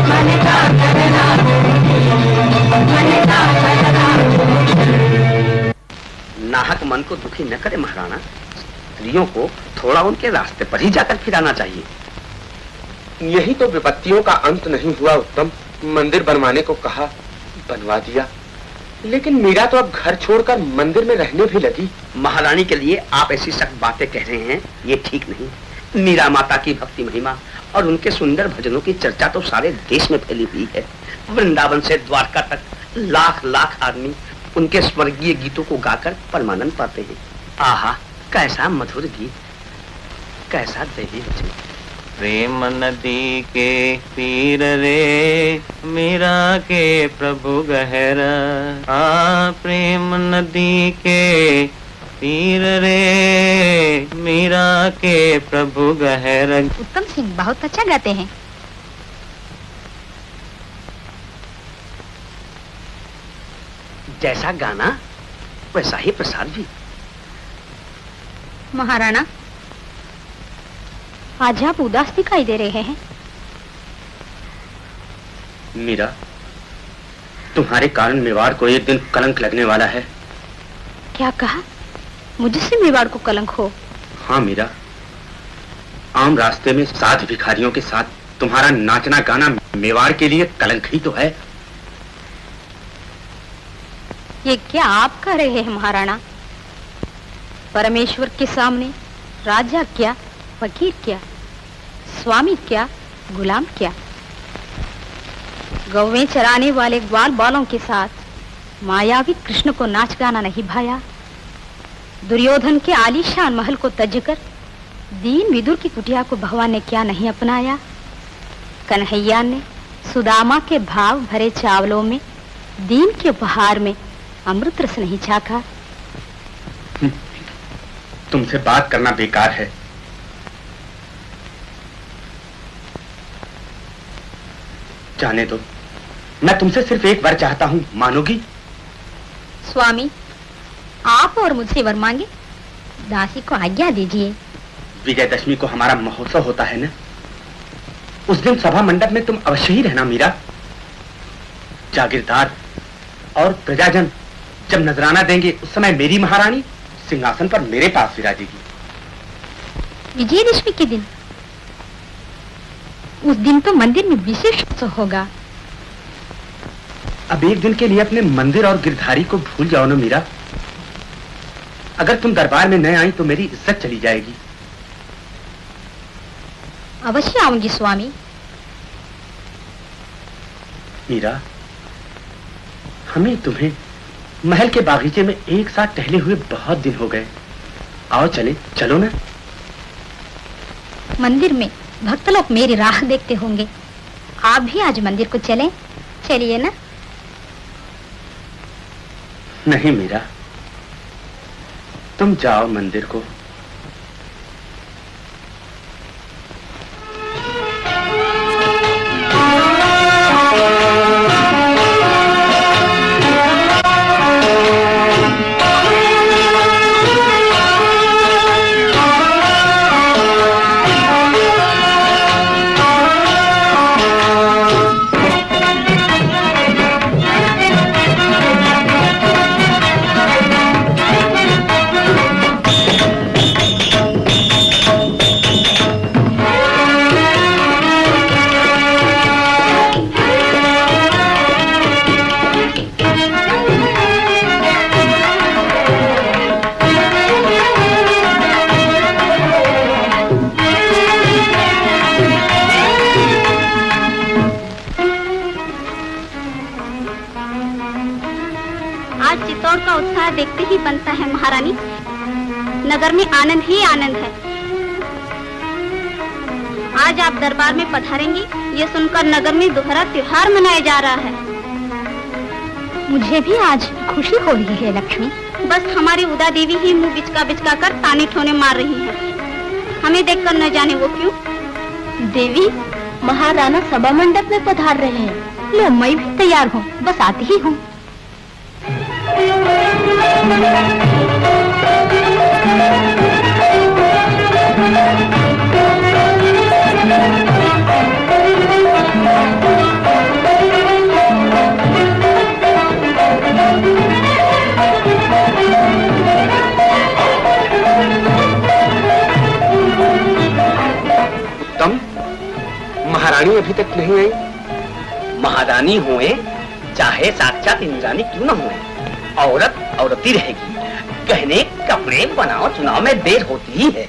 मन जाकर राखो जी, मन जाकर राखो जी। नाहक मन को दुखी न करे महाराणा, स्त्रियों को थोड़ा उनके रास्ते पर ही जाकर फिराना चाहिए। यही तो विपत्तियों का अंत नहीं हुआ उत्तम। मंदिर बनवाने को कहा, बनवा दिया, लेकिन मीरा तो अब घर छोड़कर मंदिर में रहने भी लगी। महारानी के लिए आप ऐसी सख्त बातें कह रहे हैं, ये ठीक नहीं। मीरा माता की भक्ति महिमा और उनके सुंदर भजनों की चर्चा तो सारे देश में फैली हुई है। वृंदावन से द्वारका तक लाख लाख आदमी उनके स्वर्गीय गीतों को गाकर परमानंद पाते हैं। आहा, कैसा मधुर गीत, कैसा दैवी वचन। प्रेम नदी के तीर रे मीरा के प्रभु गहरा, प्रेम नदी के तीर रे मीरा के प्रभु गहरा। उत्तम सिंह बहुत अच्छा गाते हैं। जैसा गाना वैसा ही प्रसाद भी। महाराणा, आज आप उदास दिखाई दे रहे हैं। मीरा, तुम्हारे कारण मेवाड़ को एक दिन कलंक लगने वाला है। क्या कहा? मुझसे मेवाड़ को कलंक हो? हाँ मीरा, आम रास्ते में साध भिखारियों के साथ तुम्हारा नाचना गाना मेवाड़ के लिए कलंक ही तो है। ये क्या आप कह रहे हैं महाराणा? परमेश्वर के सामने राजा क्या, फकीर क्या, स्वामी क्या, गुलाम क्या? गौवें चराने वाले ग्वाल बालों के साथ मायावी कृष्ण को नाच गाना नहीं भाया। दुर्योधन के आलीशान महल को तजकर दीन विदुर की कुटिया को भगवान ने क्या नहीं अपनाया। कन्हैया ने सुदामा के भाव भरे चावलों में दीन के उपहार में अमृत रस नहीं चाखा। तुमसे बात करना बेकार है। जाने दो, मैं तुमसे सिर्फ एक वर चाहता हूं, मानोगी? स्वामी, आप और मुझसे वर मांगे? दासी को आज्ञा दीजिए। विजयदशमी को हमारा महोत्सव होता है ना, उस दिन सभा मंडप में तुम अवश्य ही रहना मीरा। जागीरदार और प्रजाजन जब नजराना देंगे उस समय मेरी महारानी सिंहासन पर मेरे पास विराजेगी। विजयदशमी के दिन? उस दिन तो मंदिर में विशेष उत्सव होगा। अब एक दिन के लिए अपने मंदिर और गिरधारी को भूल जाओ ना मीरा। अगर तुम दरबार में न आई तो मेरी इज्जत चली जाएगी। अवश्य आऊंगी स्वामी। मीरा, हमें तुम्हें महल के बागीचे में एक साथ टहले हुए बहुत दिन हो गए। आओ चले, चलो ना। मंदिर में भक्त लोग मेरी राह देखते होंगे, आप भी आज मंदिर को चलें। चलिए ना। नहीं मीरा, तुम जाओ मंदिर को। देखते ही बनता है महारानी, नगर में आनंद ही आनंद है। आज आप दरबार में पधारेंगी, ये सुनकर नगर में दोहरा त्योहार मनाया जा रहा है। मुझे भी आज खुशी हो रही है लक्ष्मी। बस हमारी उदा देवी ही मुंह बिचका कर ताने ठोने मार रही है। हमें देखकर न जाने वो क्यों। देवी, महाराणा सभा मंडप में पधार रहे हैं। लो, मैं भी तैयार हूँ, बस आती ही हूँ। तुम महारानी अभी तक नहीं आई? महारानी हुए चाहे साक्षात इंद्रानी क्यों न हुए, औरत औरत ही रहेगी। गहने कपड़े बनाओ चुनाव में देर होती ही है।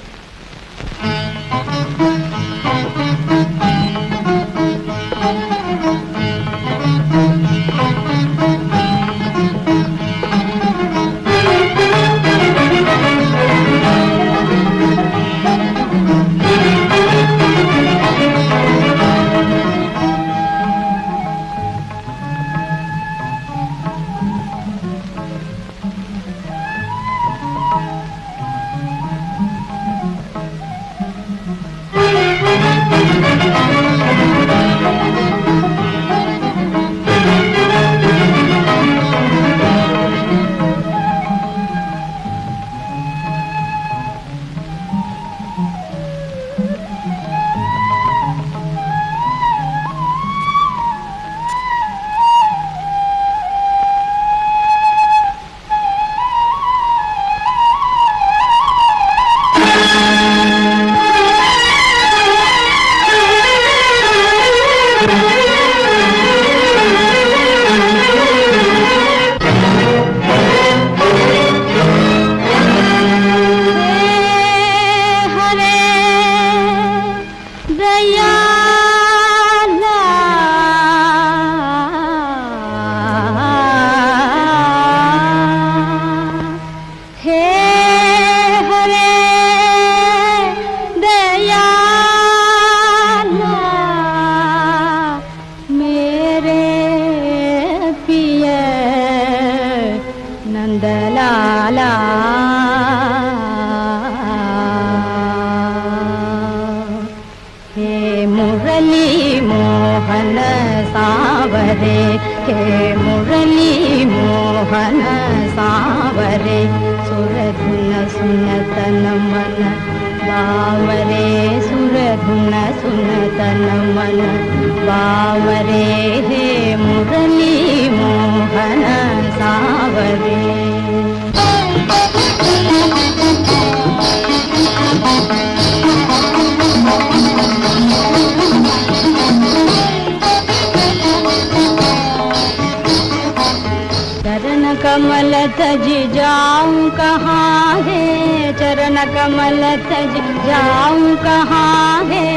कमल तज जाऊं कहाँ है, चरण कमल तज जाऊं कहाँ है,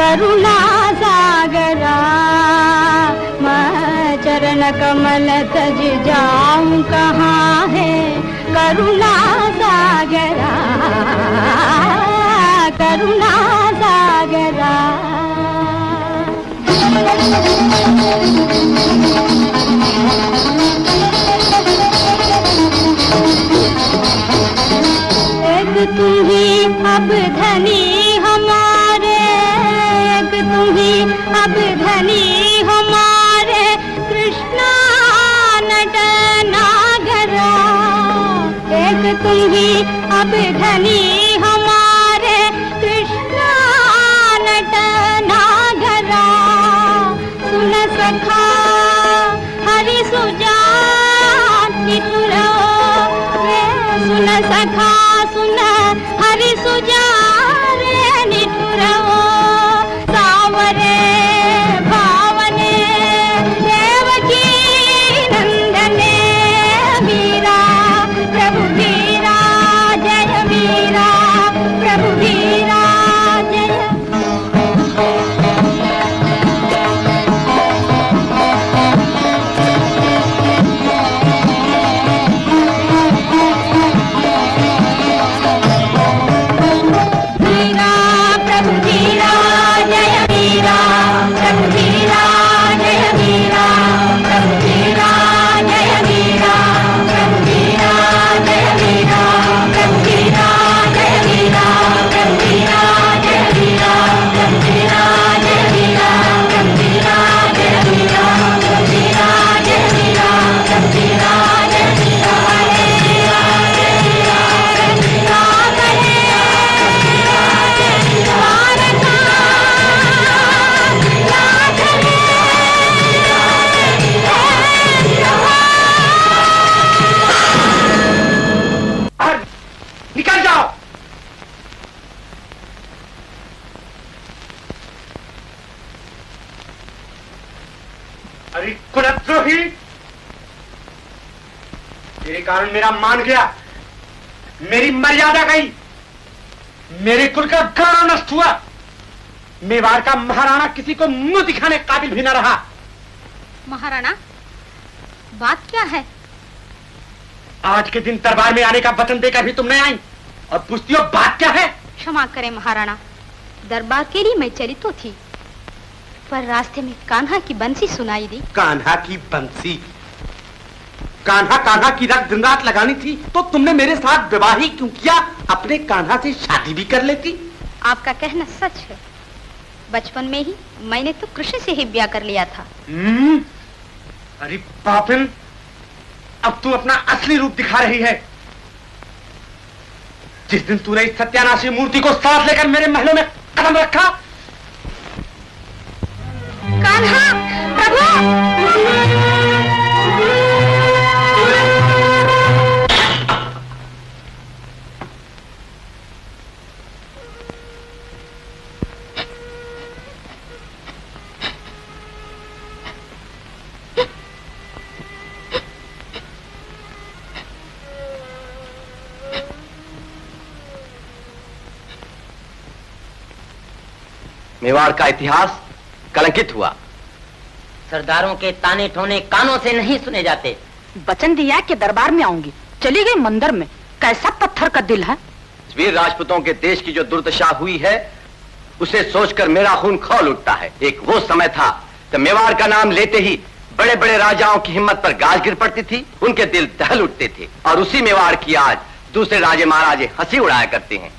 करुणा सागरा, मैं चरण कमल तज जाऊं कहाँ है करुणा सागरा, करुणा सागरा। एक तुम ही अब धनी हमारे, एक तुम ही अब धनी हमारे, कृष्णा नट नागरा। एक तुम ही अब धनी हमारे, कृष्णा नट नागरा। सुन सखा हरि सुजान निठुरो, सुन सखा सुन हरि सुजारे निठुरो। सावरे भावने देवकी नंदने, मीरा प्रभु मीरा जय, मीरा प्रभु मीरा जय। अरे कुलद्रोही, तेरे कारण मेरा मान गया, मेरी मर्यादा गई, मेरे कुल का गौरव नष्ट हुआ। मेवाड़ का महाराणा किसी को मुंह दिखाने काबिल भी न रहा। महाराणा, बात क्या है? आज के दिन दरबार में आने का वचन देकर भी तुम नहीं आई और पूछती हो बात क्या है? क्षमा करें महाराणा, दरबार के लिए मैं चली तो थी, पर रास्ते में कान्हा की बंसी सुनाई दी। कान्हा की बंसी? कान्हा कान्हा की रग दिन रात लगानी थी तो तुमने मेरे साथ विवाह ही क्यों किया? अपने कान्हा से शादी भी कर लेती। आपका कहना सच है, बचपन में ही मैंने तो कृष्ण से ही ब्याह कर लिया था। अरे पापिन, अब तू अपना असली रूप दिखा रही है। जिस दिन तूने इस सत्यानाशी मूर्ति को साथ लेकर मेरे महलों में कदम रखा। कान्हा, प्रभु! मेवाड़ का इतिहास कलंकित हुआ। सरदारों के ताने ठोने कानों से नहीं सुने जाते। वचन दिया कि दरबार में आऊंगी, चली गई मंदिर में। कैसा पत्थर का दिल है। वीर राजपूतों के देश की जो दुर्दशा हुई है उसे सोचकर मेरा खून खौल उठता है। एक वो समय था जब मेवाड़ का नाम लेते ही बड़े बड़े राजाओं की हिम्मत पर गाज गिर पड़ती थी, उनके दिल दहल उठते थे, और उसी मेवाड़ की आज दूसरे राजे महाराजे हंसी उड़ाया करते हैं।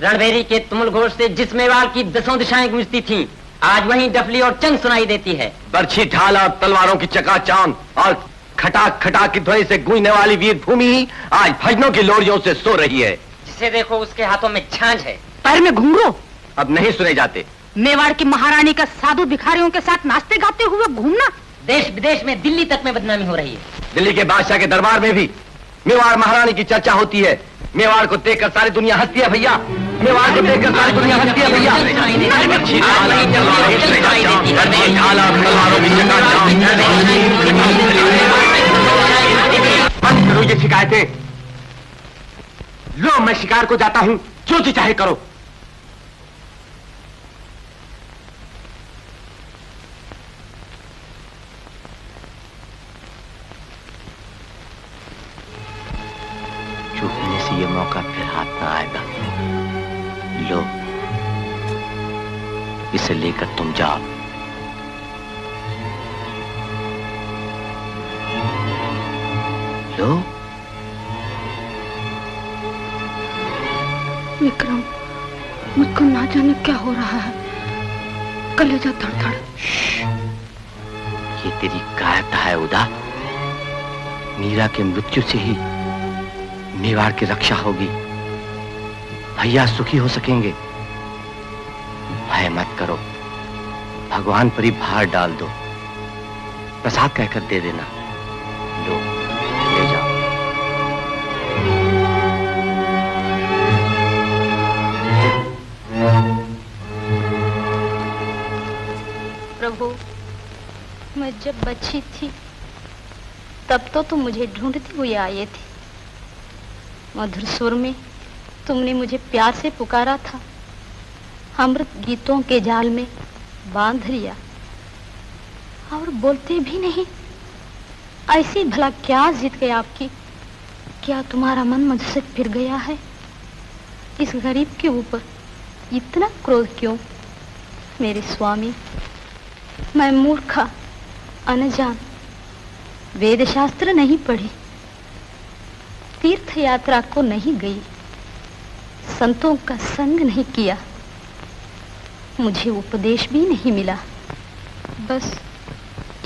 रणभेरी के तुमुल घोष से जिस मेवाड़ की दसों दिशाएं गूंजती थीं, आज वहीं डफली और चंग सुनाई देती है। बर्छी ढाल और तलवारों की चकाचौंध और खटाक खटाक की ध्वनि से गूंजने वाली वीर भूमि ही आज भजनों की लोरियों से सो रही है। जिसे देखो उसके हाथों में छाछ है, पैर में घुंघरू। अब नहीं सुने जाते। मेवाड़ की महारानी का साधु भिखारियों के साथ नाचते गाते हुए घूमना। देश विदेश में, दिल्ली तक में बदनामी हो रही है। दिल्ली के बादशाह के दरबार में भी मेवाड़ महारानी की चर्चा होती है। मेवाड़ को देखकर सारी दुनिया हंसती है भैया। मेवाड़ को देखकर सारी दुनिया हंसती है भैया। बंद करो ये शिकायतें। लो, मैं शिकार को जाता हूं, जो जी चाहे करो। इसे लेकर तुम जाओ। लो। विक्रम, मुझको ना जाने क्या हो रहा है, कलेजा धड़-धड़। ये तेरी कायरता है उदा। मीरा के मृत्यु से ही मेवाड़ की रक्षा होगी, भैया सुखी हो सकेंगे। भय मत करो, भगवान पर ही भार डाल दो, प्रसाद कहकर दे देना। लो, ले जाओ। प्रभु, मैं जब बच्ची थी तब तो तुम मुझे ढूंढती हुई आए थे। मधुर सुर में तुमने मुझे प्यार से पुकारा था, अमृत गीतों के जाल में बांध लिया, और बोलते भी नहीं। ऐसी भला क्या जीत गई आपकी? क्या तुम्हारा मन मुझसे फिर गया है? इस गरीब के ऊपर इतना क्रोध क्यों? मेरे स्वामी, मैं मूर्खा, अनजान, वेद शास्त्र नहीं पढ़ी, तीर्थ यात्रा को नहीं गई, संतों का संग नहीं किया, मुझे उपदेश भी नहीं मिला। बस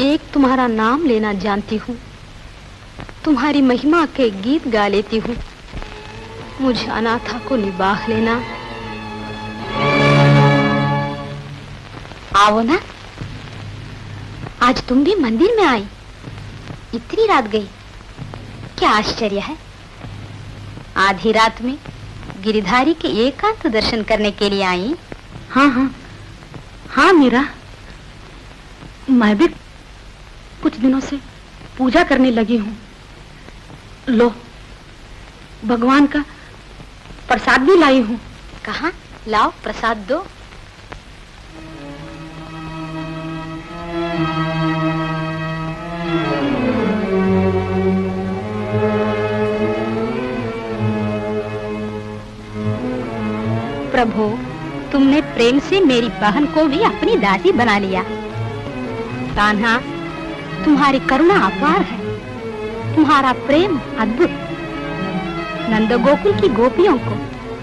एक तुम्हारा नाम लेना जानती हूँ, तुम्हारी महिमा के गीत गा लेती हूँ। मुझे अनाथा को निबाह लेना। आओ ना, आज तुम भी मंदिर में आई, इतनी रात गई, क्या आश्चर्य है। आधी रात में गिरिधारी के एकांत दर्शन करने के लिए आई। हाँ हाँ हाँ मीरा, मैं भी कुछ दिनों से पूजा करने लगी हूँ। लो, भगवान का प्रसाद भी लाई हूँ। कहाँ? लाओ, प्रसाद दो। प्रभु, तुमने प्रेम से मेरी बहन को भी अपनी दासी बना लिया। कान्हा, तुम्हारी करुणा अपार है, तुम्हारा प्रेम अद्भुत। नंद गोकुल की गोपियों को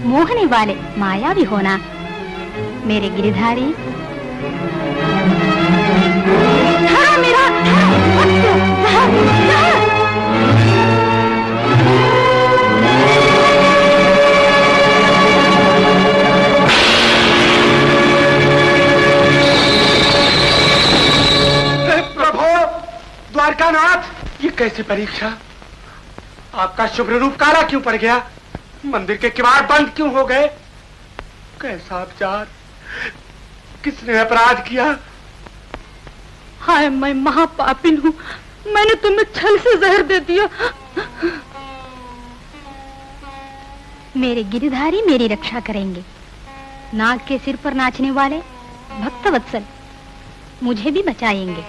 मोहने वाले मायावी होना। मेरे गिरिधारी, मेरा द्वारकानाथ, ये कैसी परीक्षा? आपका शुभ्र रूप काला क्यों पड़ गया? मंदिर के किवाड़ बंद क्यों हो गए? कैसा अपचार, किसने अपराध किया? हाय, मैं महापापिन हूँ, मैंने तुम्हें छल से जहर दे दिया। मेरे गिरिधारी मेरी रक्षा करेंगे। नाग के सिर पर नाचने वाले भक्तवत्सल मुझे भी बचाएंगे।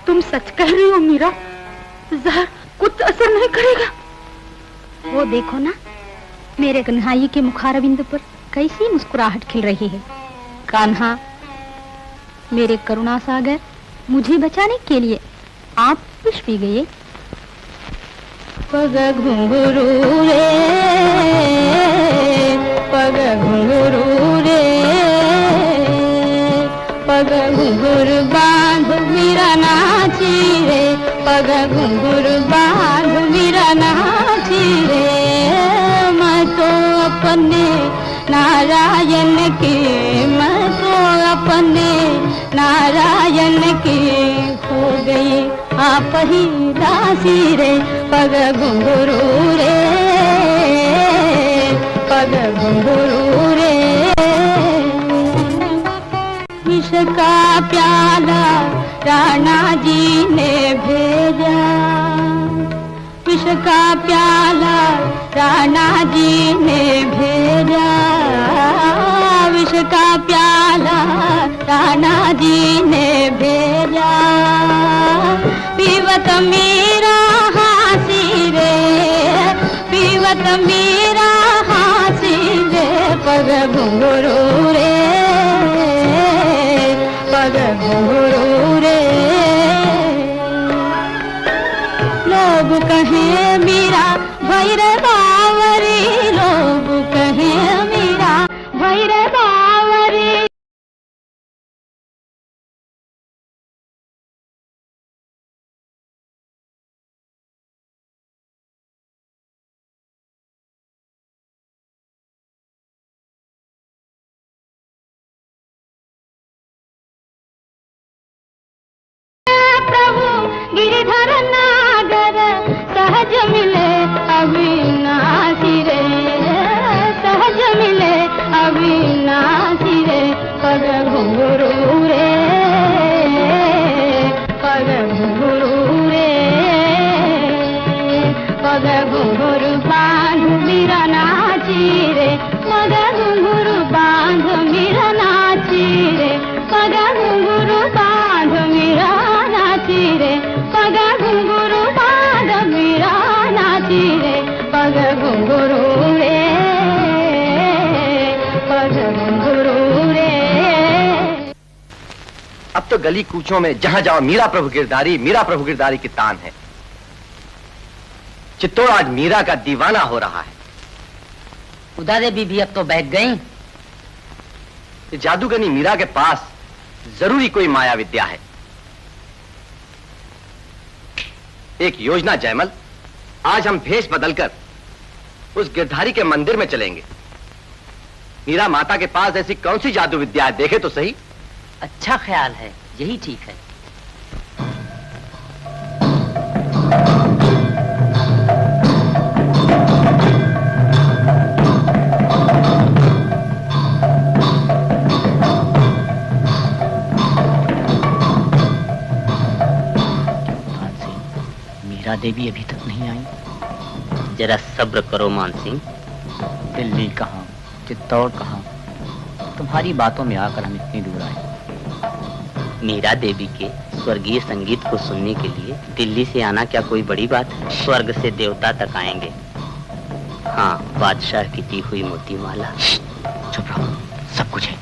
तुम सच कह रही हो मीरा, जहर कुछ असर नहीं करेगा। वो देखो ना, मेरे कन्हैया के मुखारविंद पर कैसी मुस्कुराहट खिल रही है। कान्हा, मेरे करुणा सागर, मुझे बचाने के लिए आप विष पी गए। पग घुंघरू रे, पग घुंघरू रे, पग घुंघरू बांध मीरा नाची रे, पग घुंघरू बांध मीरा नाची रे। मैं तो अपने नारायण की, मैं तो अपने नारायण की हो गई आप ही दासी रे। पग घुंघरू रे, पग घुंघरू रे। विष का प्याला राणा जी ने भेजा, विष का प्याला राणा जी ने भेजा, विष का प्याला राणा जी ने भेजा। पीवत मीरा हासी रे, पीवत मीरा हासी रे। पग घुंघरू रे, नाची रे पग घुंघरू रे पग घुंघरू रे पग घुंघरू बांध मीरा नाची रे पग घुंघरू बांध मीरा नाची रे पग घुंघरू बांध मीरा नाची रे पग घुंघरू बांध मीरा नाची रे पग घुंघरू रे पग घुंघरू रे। अब तो गली कूचों में जहां जाओ मीरा प्रभु गिरधारी की तान है। चित्तौड़ आज मीरा का दीवाना हो रहा है। उदा देवी भी अब तो बैठ गई। जादूगरनी मीरा के पास जरूरी कोई माया विद्या है। एक योजना जयमल, आज हम भेष बदलकर उस गिरधारी के मंदिर में चलेंगे। मीरा माता के पास ऐसी कौन सी जादू विद्या है, देखे तो सही। अच्छा ख्याल है, यही ठीक है। मीरा देवी अभी तक नहीं आई। जरा सब्र करो मान सिंह। दिल्ली कहाँ, चित्तौड़ कहाँ, तुम्हारी बातों में आकर हम इतनी दूर आए। मीरा देवी के स्वर्गीय संगीत को सुनने के लिए दिल्ली से आना क्या कोई बड़ी बात है। स्वर्ग से देवता तक आएंगे। हाँ, बादशाह की दी हुई मोतीमाला। चुप रहो, सब कुछ है।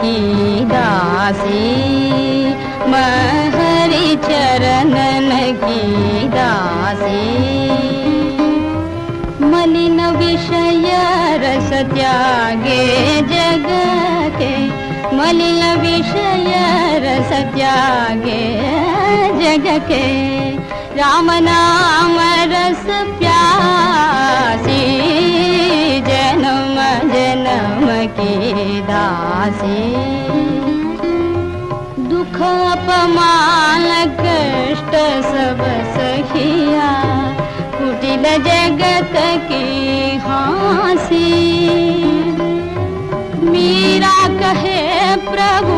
की दासी मैं हरि चरणन की दासी मलिन विषय रस त्यागे जग के मलिन विषय रस त्यागे जग के राम नाम रस प्यासी जन्म जन्म की दासी दुख अपमान कष्ट सब सखिया कुटिल जगत की हाँसी मीरा कहे प्रभु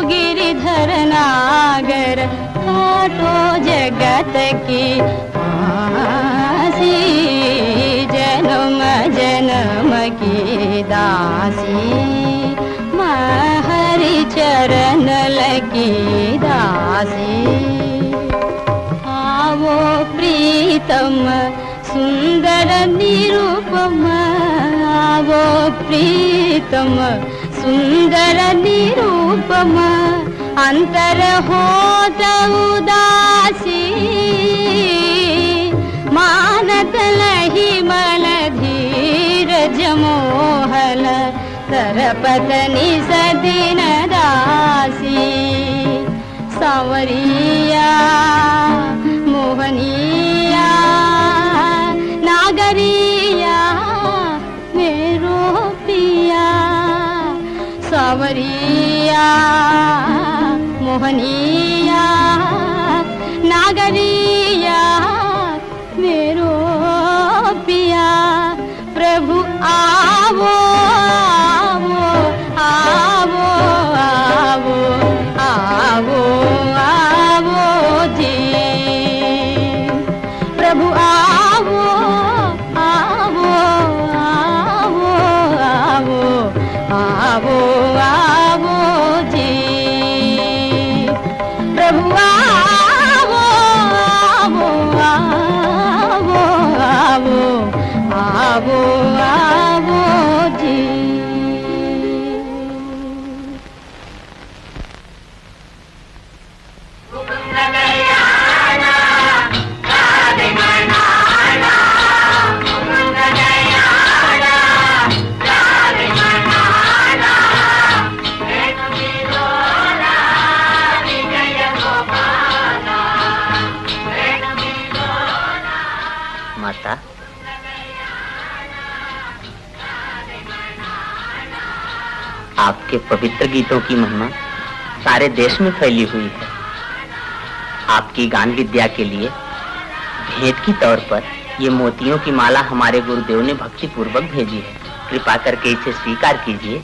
गिरिधर नागर काटो जगत की हाँसी जन्म जन्म की दासी मैं हरि चरण लगी दासी आवो प्रीतम सुंदर निरूपम आवो प्रीतम सुंदर निरूपम अंतर हो उदासी मानत लही मल धीरज मोहल तरपतनी सदिन दासी सांवरिया मोहनिया नागरिया मेरो पिया सांवरिया मोहनिया नागरिया मेरो पिया प्रभु आवो आवो आवो आवो आवो जी प्रभु आवो आवो आवो आवो आवो आवो जी प्रभु आवो आपके पवित्र गीतों की महिमा सारे देश में फैली हुई है। आपकी गान विद्या के लिए भेंट की तौर पर ये मोतियों की माला हमारे गुरुदेव ने भक्ति पूर्वक भेजी है। कृपा करके इसे स्वीकार कीजिए।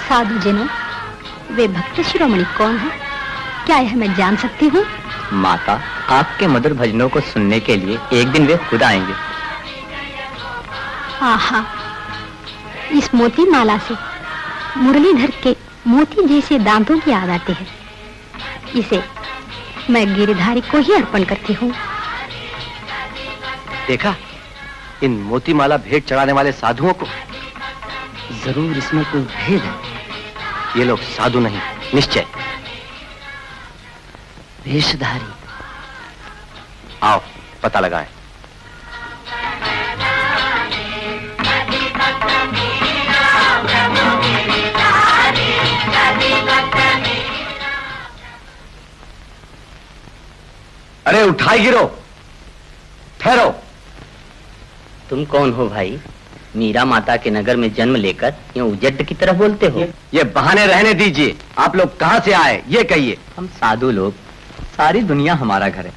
साधु जनों, वे भक्त शिरोमणि कौन है? क्या यह मैं जान सकती हूँ? माता, आपके मधुर भजनों को सुनने के लिए एक दिन वे खुद आएंगे। आहा, इस मोती माला से मुरलीधर के मोती जैसे दांतों की याद आती है। इसे मैं गिरधारी को ही अर्पण करती हूँ। देखा, इन मोती माला भेंट चढ़ाने वाले साधुओं को जरूर इसमें कोई भेद है। ये लोग साधु नहीं, निश्चय वेशधारी। आओ पता लगाएं। अरे उठाई गिरो, ठहरो। तुम कौन हो भाई? मीरा माता के नगर में जन्म लेकर ये उजड्ड की तरह बोलते हो। ये बहाने रहने दीजिए। आप लोग कहाँ से आए ये कहिए। हम साधु लोग, सारी दुनिया हमारा घर है।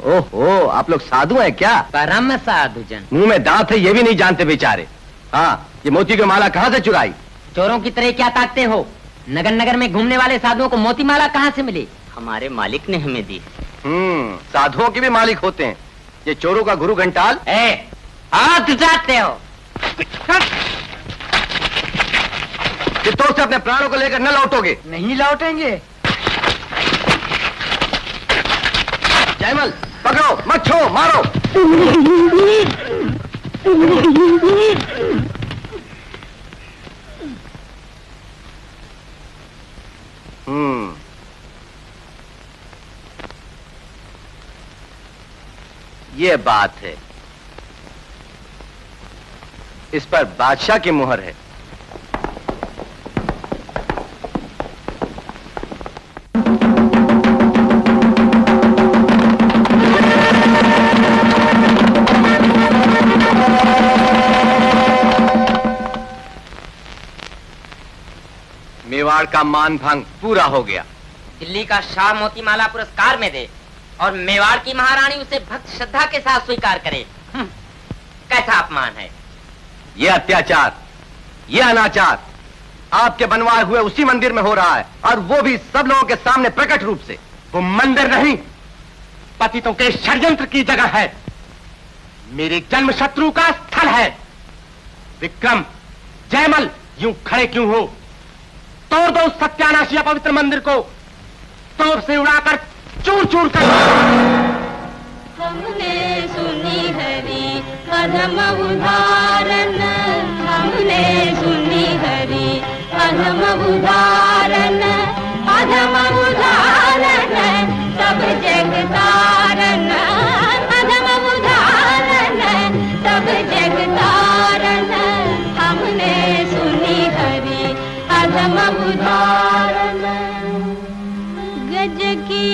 ओहो, आप लोग साधु हैं क्या? परम साधु जन। मुंह में दांत है ये भी नहीं जानते बेचारे। हाँ, ये मोती की माला कहाँ से चुराई? चोरों की तरह क्या ताकते हो? नगर नगर में घूमने वाले साधुओं को मोती माला कहाँ से मिली? हमारे मालिक ने हमें दी। साधुओं के भी मालिक होते हैं। ये चोरों का गुरु घंटाल। हाथ उठाते हो? चित्तौड़ से अपने प्राणों को लेकर न लौटोगे? नहीं लौटेंगे। जयमल, पकड़ो, मत छो, मारो। ये बात है। इस पर बादशाह की मुहर है। मेवाड़ का मान भंग पूरा हो गया। दिल्ली का शाह मोती माला पुरस्कार में दे और मेवाड़ की महारानी उसे भक्त श्रद्धा के साथ स्वीकार करे। कैसा अपमान है! ये अत्याचार, ये अनाचार आपके बनवाए हुए उसी मंदिर में हो रहा है, और वो भी सब लोगों के सामने प्रकट रूप से। वो मंदिर नहीं, पतितों के षड्यंत्र की जगह है। मेरे जन्म शत्रु का स्थल है। विक्रम, जयमल, यूं खड़े क्यों हो? तोड़ दो उस सत्यानाशी अपवित्र मंदिर को, तोप से उड़ाकर चूर चूर कर। हमने सुनी हरि अधम उदाहरण, हमने सुनी हरि अधम उदाहरण, अधम उदाहरण सब जग तारण, अधम उदाहरण सब जग तारण। हमने सुनी हरि अधम उदाहरण। गज की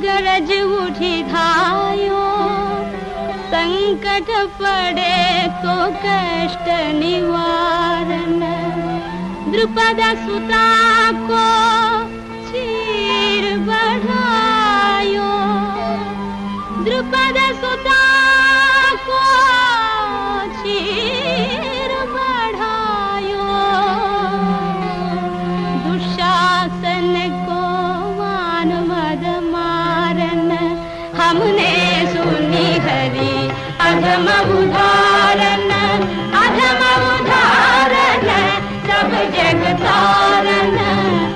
गरज उठी धायो, संकट पड़े तो कष्ट निवारण। द्रुपद सुता को चीर बढ़ायो, द्रुपद सुता को चीर बढ़ायो। दुशासन को मान मद मारन, हमने सुनी हरि अधम उदाहरण, अधम उदाहरण सब जग तारण।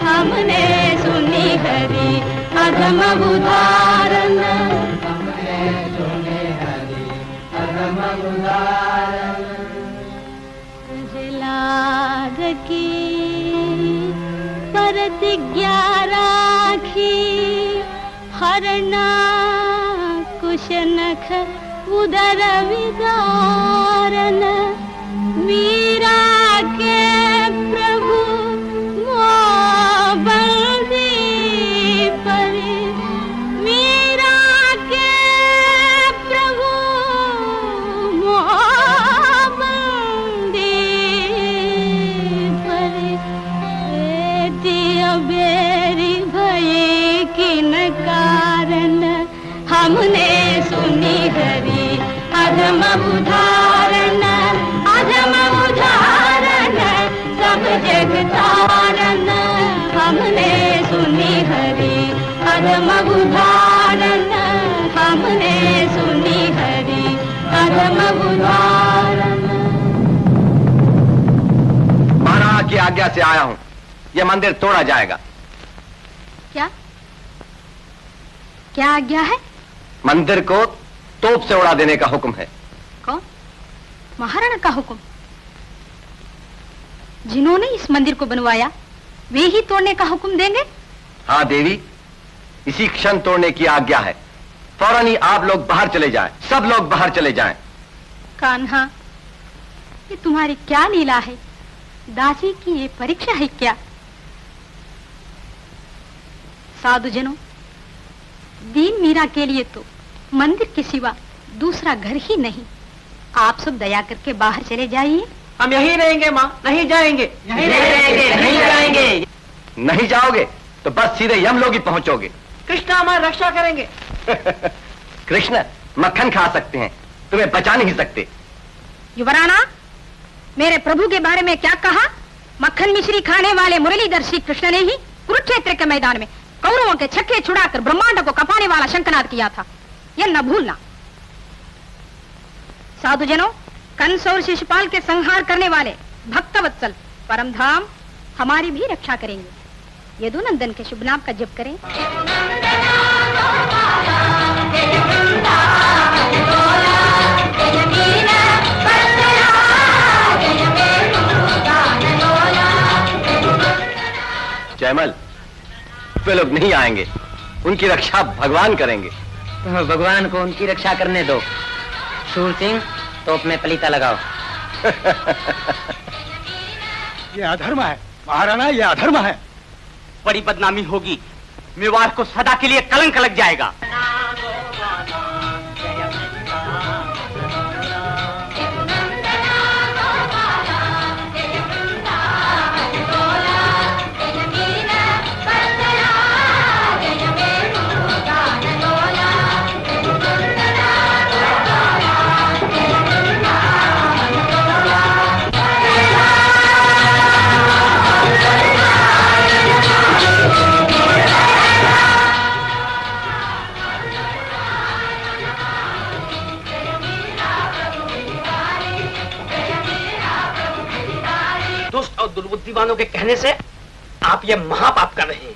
हमने सुनी हरि अधम उदाहरण, हमने सुनी हरि अधम उदाहरण। प्रहलाद की प्रतिज्ञा राखी, हरना कुश नख उदर विदारन। मीरा के प्रभु मोह बंदी परि, मीरा के प्रभु मोह हमने सुनी हरि अधम उदाहरण सब जग तारण हमने सुनी हरि अधम उदाहरण हमने सुनी हरि अधम उदाहरण। महाराणा की आज्ञा से आया हूं, यह मंदिर तोड़ा जाएगा। क्या क्या आज्ञा है? मंदिर को तोप से उड़ा देने का हुक्म है। कौन? महाराणा का हुक्म? जिन्होंने इस मंदिर को बनवाया वे ही तोड़ने का हुक्म देंगे? हाँ देवी, इसी क्षण तोड़ने की आज्ञा है। फौरन ही आप लोग बाहर चले जाएं, सब लोग बाहर चले जाएं। कान्हा, ये तुम्हारी क्या लीला है? दासी की ये परीक्षा है क्या? साधुजनों, दीन मीरा के लिए तो मंदिर के सिवा दूसरा घर ही नहीं। आप सब दया करके बाहर चले जाइए। हम यहीं रहेंगे माँ, नहीं जाएंगे। नहीं जाएंगे। नहीं जाओगे तो बस सीधे यमलोक ही पहुंचोगे। कृष्ण हमारी रक्षा करेंगे। कृष्ण मक्खन खा सकते हैं, तुम्हें बचा नहीं सकते। युवराणा, मेरे प्रभु के बारे में क्या कहा? मक्खन मिश्री खाने वाले मुरलीधर श्री कृष्ण ने ही कुरुक्षेत्र के मैदान में कौरवों के छक्के छुड़ाकर ब्रह्मांड को कपाने वाला शंखनाद किया था, यह न भूलना। साधुजनों, कंस और शिशुपाल के संहार करने वाले भक्तवत्सल परमधाम हमारी भी रक्षा करेंगे। यदुनंदन के शुभ नाम का जप करें। जयमल, वे लोग नहीं आएंगे, उनकी रक्षा भगवान करेंगे। भगवान को उनकी रक्षा करने दो। शूर सिंह, तोप में पलीता लगाओ। ये अधर्म है महाराणा, ये अधर्म है। बड़ी बदनामी होगी, मेवाड़ को सदा के लिए कलंक लग जाएगा। दुर्बुद्धिवानों के कहने से आप ये महापाप कर रहे हैं।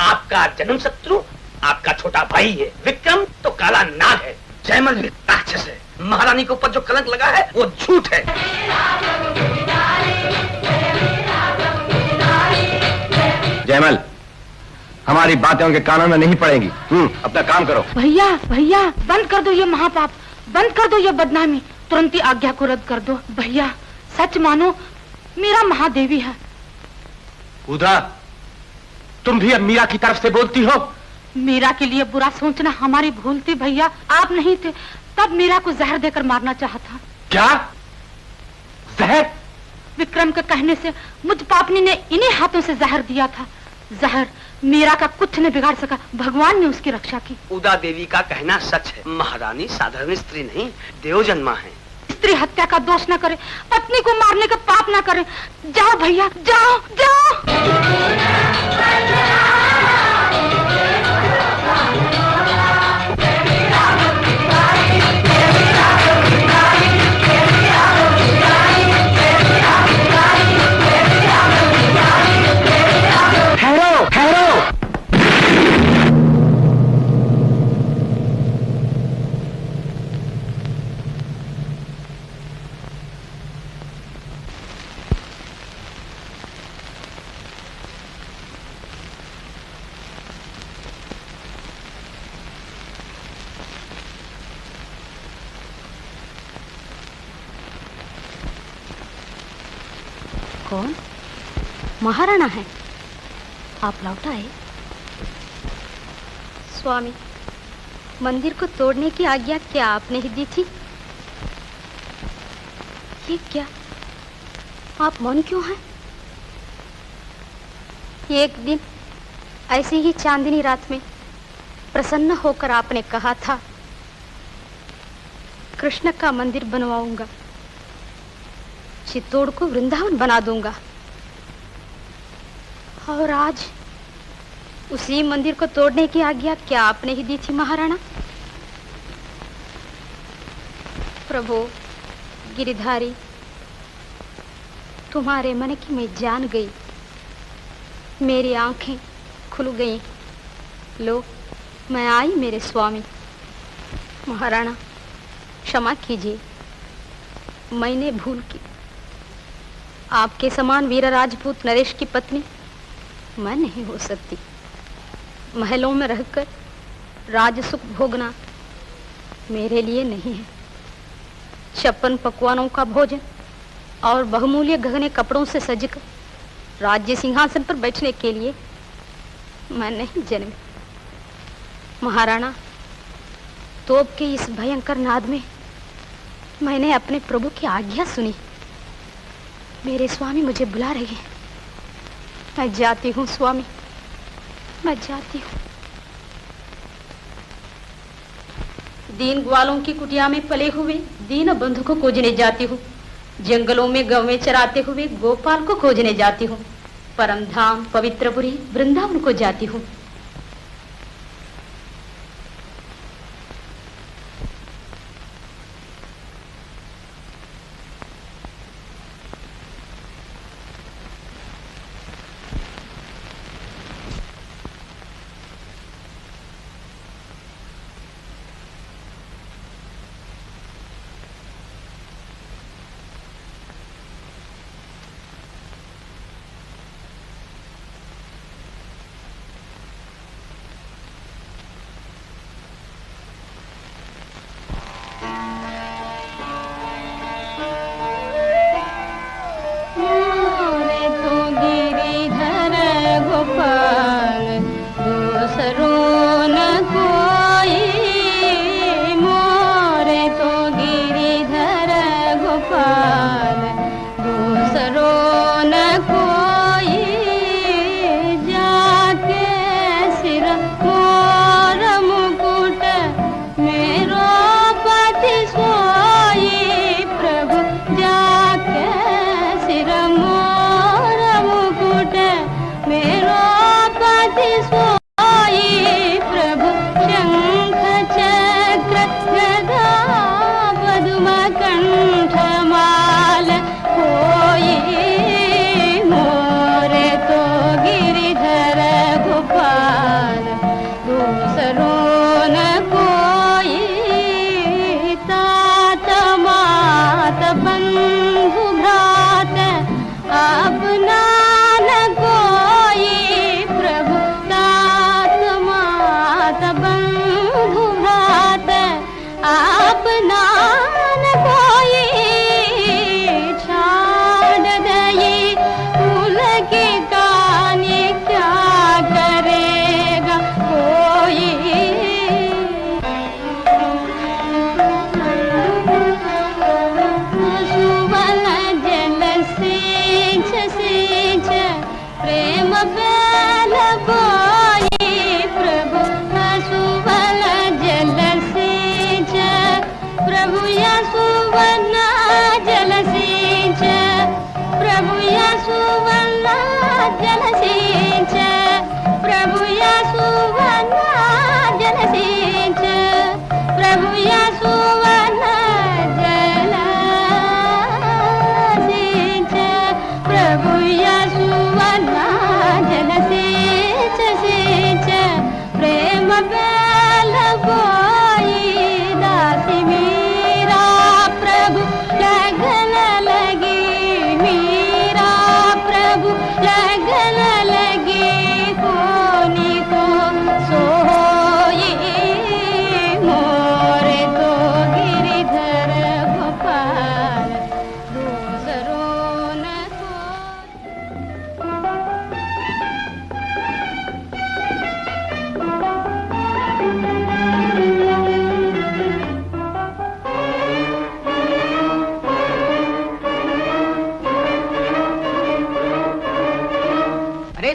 आपका जन्म शत्रु आपका छोटा भाई है। विक्रम तो काला नाग है। जयमल भी राक्षस है। महारानी के ऊपर जो कलंक लगा है वो झूठ है। जयमल, हमारी बातें उनके कानों में नहीं पड़ेंगी। अपना काम करो। भैया भैया, बंद कर दो ये महापाप, बंद कर दो ये बदनामी, तुरंत ही आज्ञा को रद्द कर दो। भैया सच मानो, मीरा महादेवी है। उदा, तुम भी अब मीरा की तरफ से बोलती हो? मीरा के लिए बुरा सोचना हमारी भूल थी भैया। आप नहीं थे तब मीरा को जहर देकर मारना चाहा था। क्या जहर? विक्रम के कहने से मुझ पापनी ने इन्हीं हाथों से जहर दिया था। जहर मीरा का कुछ नहीं बिगाड़ सका, भगवान ने उसकी रक्षा की। उदा देवी का कहना सच है। महारानी साधारण स्त्री नहीं, देव जन्मा है। स्त्री हत्या का दोष न करे, पत्नी को मारने का पाप न करे। जाओ भैया, जाओ जाओ। ठहरो ठहरो। कौन? महाराणा है। आप लौट आए। स्वामी, मंदिर को तोड़ने की आज्ञा क्या आपने ही दी थी? ये क्या, आप मौन क्यों हैं? एक दिन ऐसी ही चांदनी रात में प्रसन्न होकर आपने कहा था कृष्ण का मंदिर बनवाऊंगा, चित्तौड़ को वृंदावन बना दूंगा। और आज उसी मंदिर को तोड़ने की आज्ञा क्या आपने ही दी थी महाराणा? प्रभु गिरिधारी, तुम्हारे मन की मैं जान गई, मेरी आंखें खुल गईं। लो, मैं आई मेरे स्वामी। महाराणा क्षमा कीजिए, मैंने भूल की। आपके समान वीर राजपूत नरेश की पत्नी मैं नहीं हो सकती। महलों में रहकर राज सुख भोगना मेरे लिए नहीं है। 56 पकवानों का भोजन और बहुमूल्य गहने कपड़ों से सजकर राज्य सिंहासन पर बैठने के लिए मैं नहीं जन्मी। महाराणा, तोप के इस भयंकर नाद में मैंने अपने प्रभु की आज्ञा सुनी। मेरे स्वामी मुझे बुला रहे हैं। मैं जाती हूँ स्वामी, मैं जाती हूँ। दीन ग्वालों की कुटिया में पले हुए दीन बंधु को खोजने जाती हूँ। जंगलों में गवें चराते हुए गोपाल को खोजने जाती हूँ। परम धाम पवित्रपुरी वृंदावन को जाती हूँ।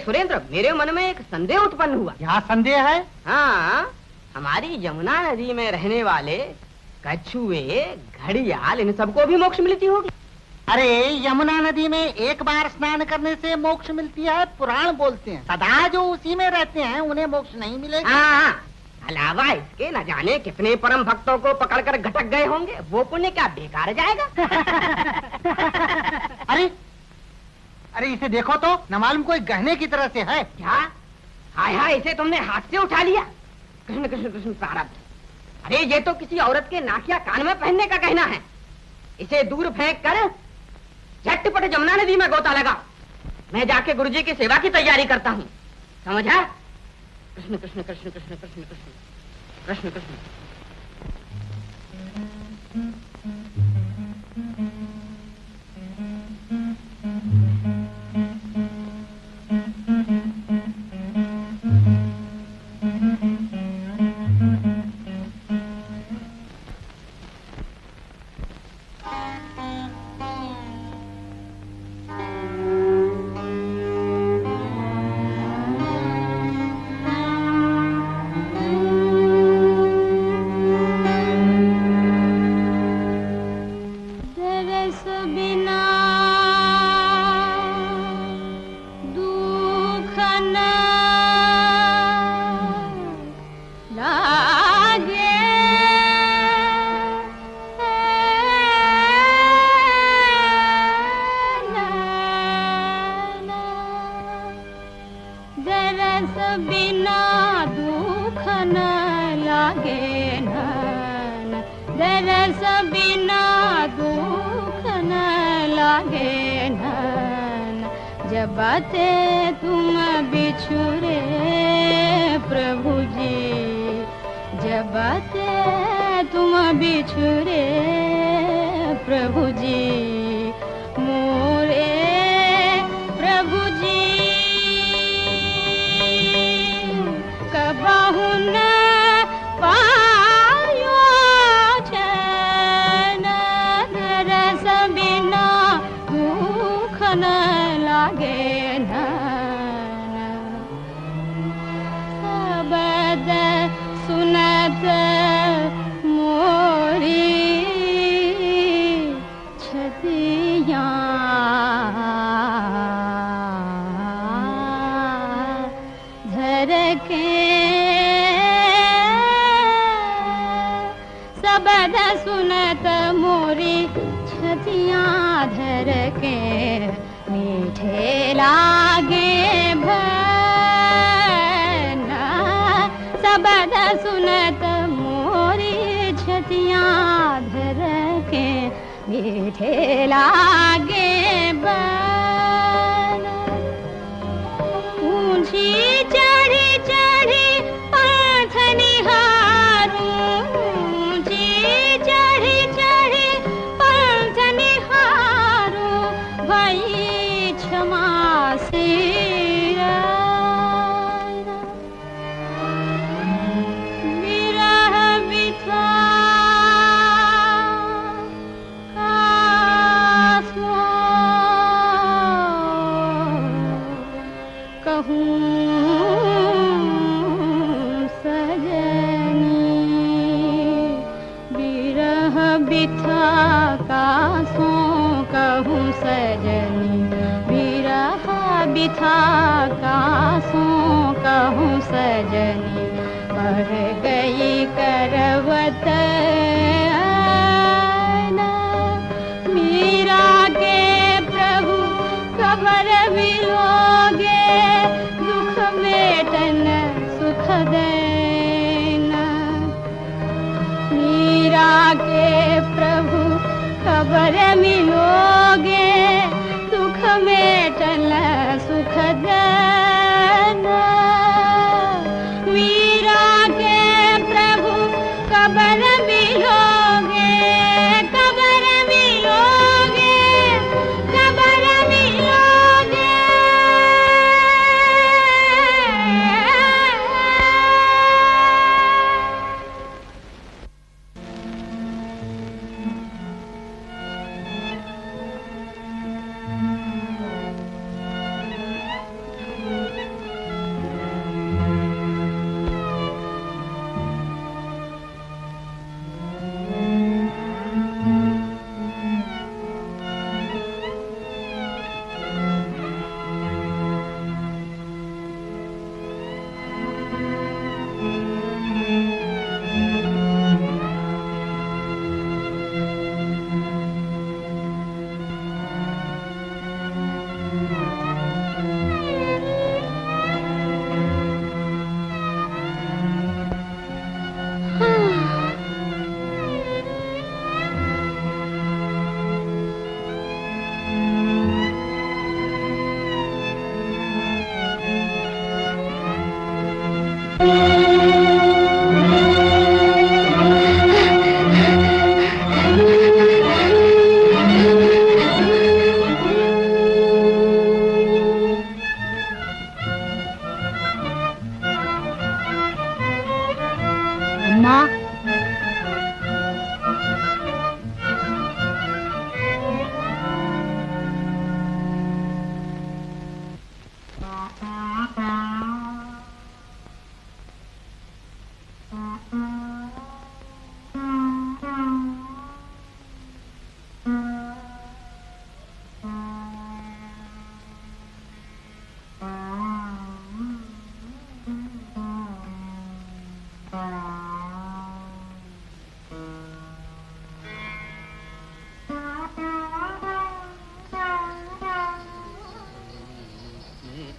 सुरेंद्र, मेरे मन में एक संदेह उत्पन्न हुआ। क्या संदेह है? हाँ, हमारी यमुना नदी में रहने वाले कछुए, घड़ियाल, इन सबको भी मोक्ष मिलती होगी। अरे यमुना नदी में एक बार स्नान करने से मोक्ष मिलती है, पुराण बोलते हैं। सदा जो उसी में रहते हैं उन्हें मोक्ष नहीं मिलेगा। हाँ, अलावा इसके न जाने कितने परम भक्तों को पकड़कर घटक गए होंगे, वो पुण्य क्या बेकार जाएगा? अरे अरे इसे देखो तो, न मालूम कोई गहने की तरह से है। क्या? हाय हाय, इसे तुमने हाथ से उठा लिया। कृष्ण कृष्ण कृष्ण प्रारब्ध। अरे ये तो किसी औरत के नाक या कान में पहनने का गहना है। इसे दूर फेंक कर झटपट जमुना नदी में गोता लगा। मैं जाके गुरुजी की सेवा की तैयारी करता हूँ, समझा? कृष्ण कृष्ण कृष्ण कृष्ण कृष्ण कृष्ण कृष्ण कृष्ण। बातें तुम बिछुरे प्रभु जी, जब बातें तुम बिछुरे प्रभु जी, मोरे प्रभु जी कबहु न पायो चैन, रस बिना दुख न लागे। शब्द सुनत मोरी छतियाँ धरके, शब्द सुनत मोरी छतियाँ धरके, मीठे लागे भना, शब्द सुनत मोरी छतियाँ धरके, मीठे लागे भना। ऊंची चढ़ी चढ़ी पंथ निहारूं, ऊंची चढ़ी चढ़ी पंथ निहारूं, भई क्षमा सिरा, विरह बिथा कासो कहूँ सजनी, विरह बिथा कासो कहूँ सजनी, विरह बिथा कासों कहूँ सजनी, मर गई करवत मीरा के प्रभु खबर मिलोगे, दुख मेटन सुख देना। मीरा के प्रभु खबर मिलोगे, दुख मेटन सुख देना। मीरा के प्रभु खबर मिलोगे, खबर मिलोगे, खबर मिलोगे।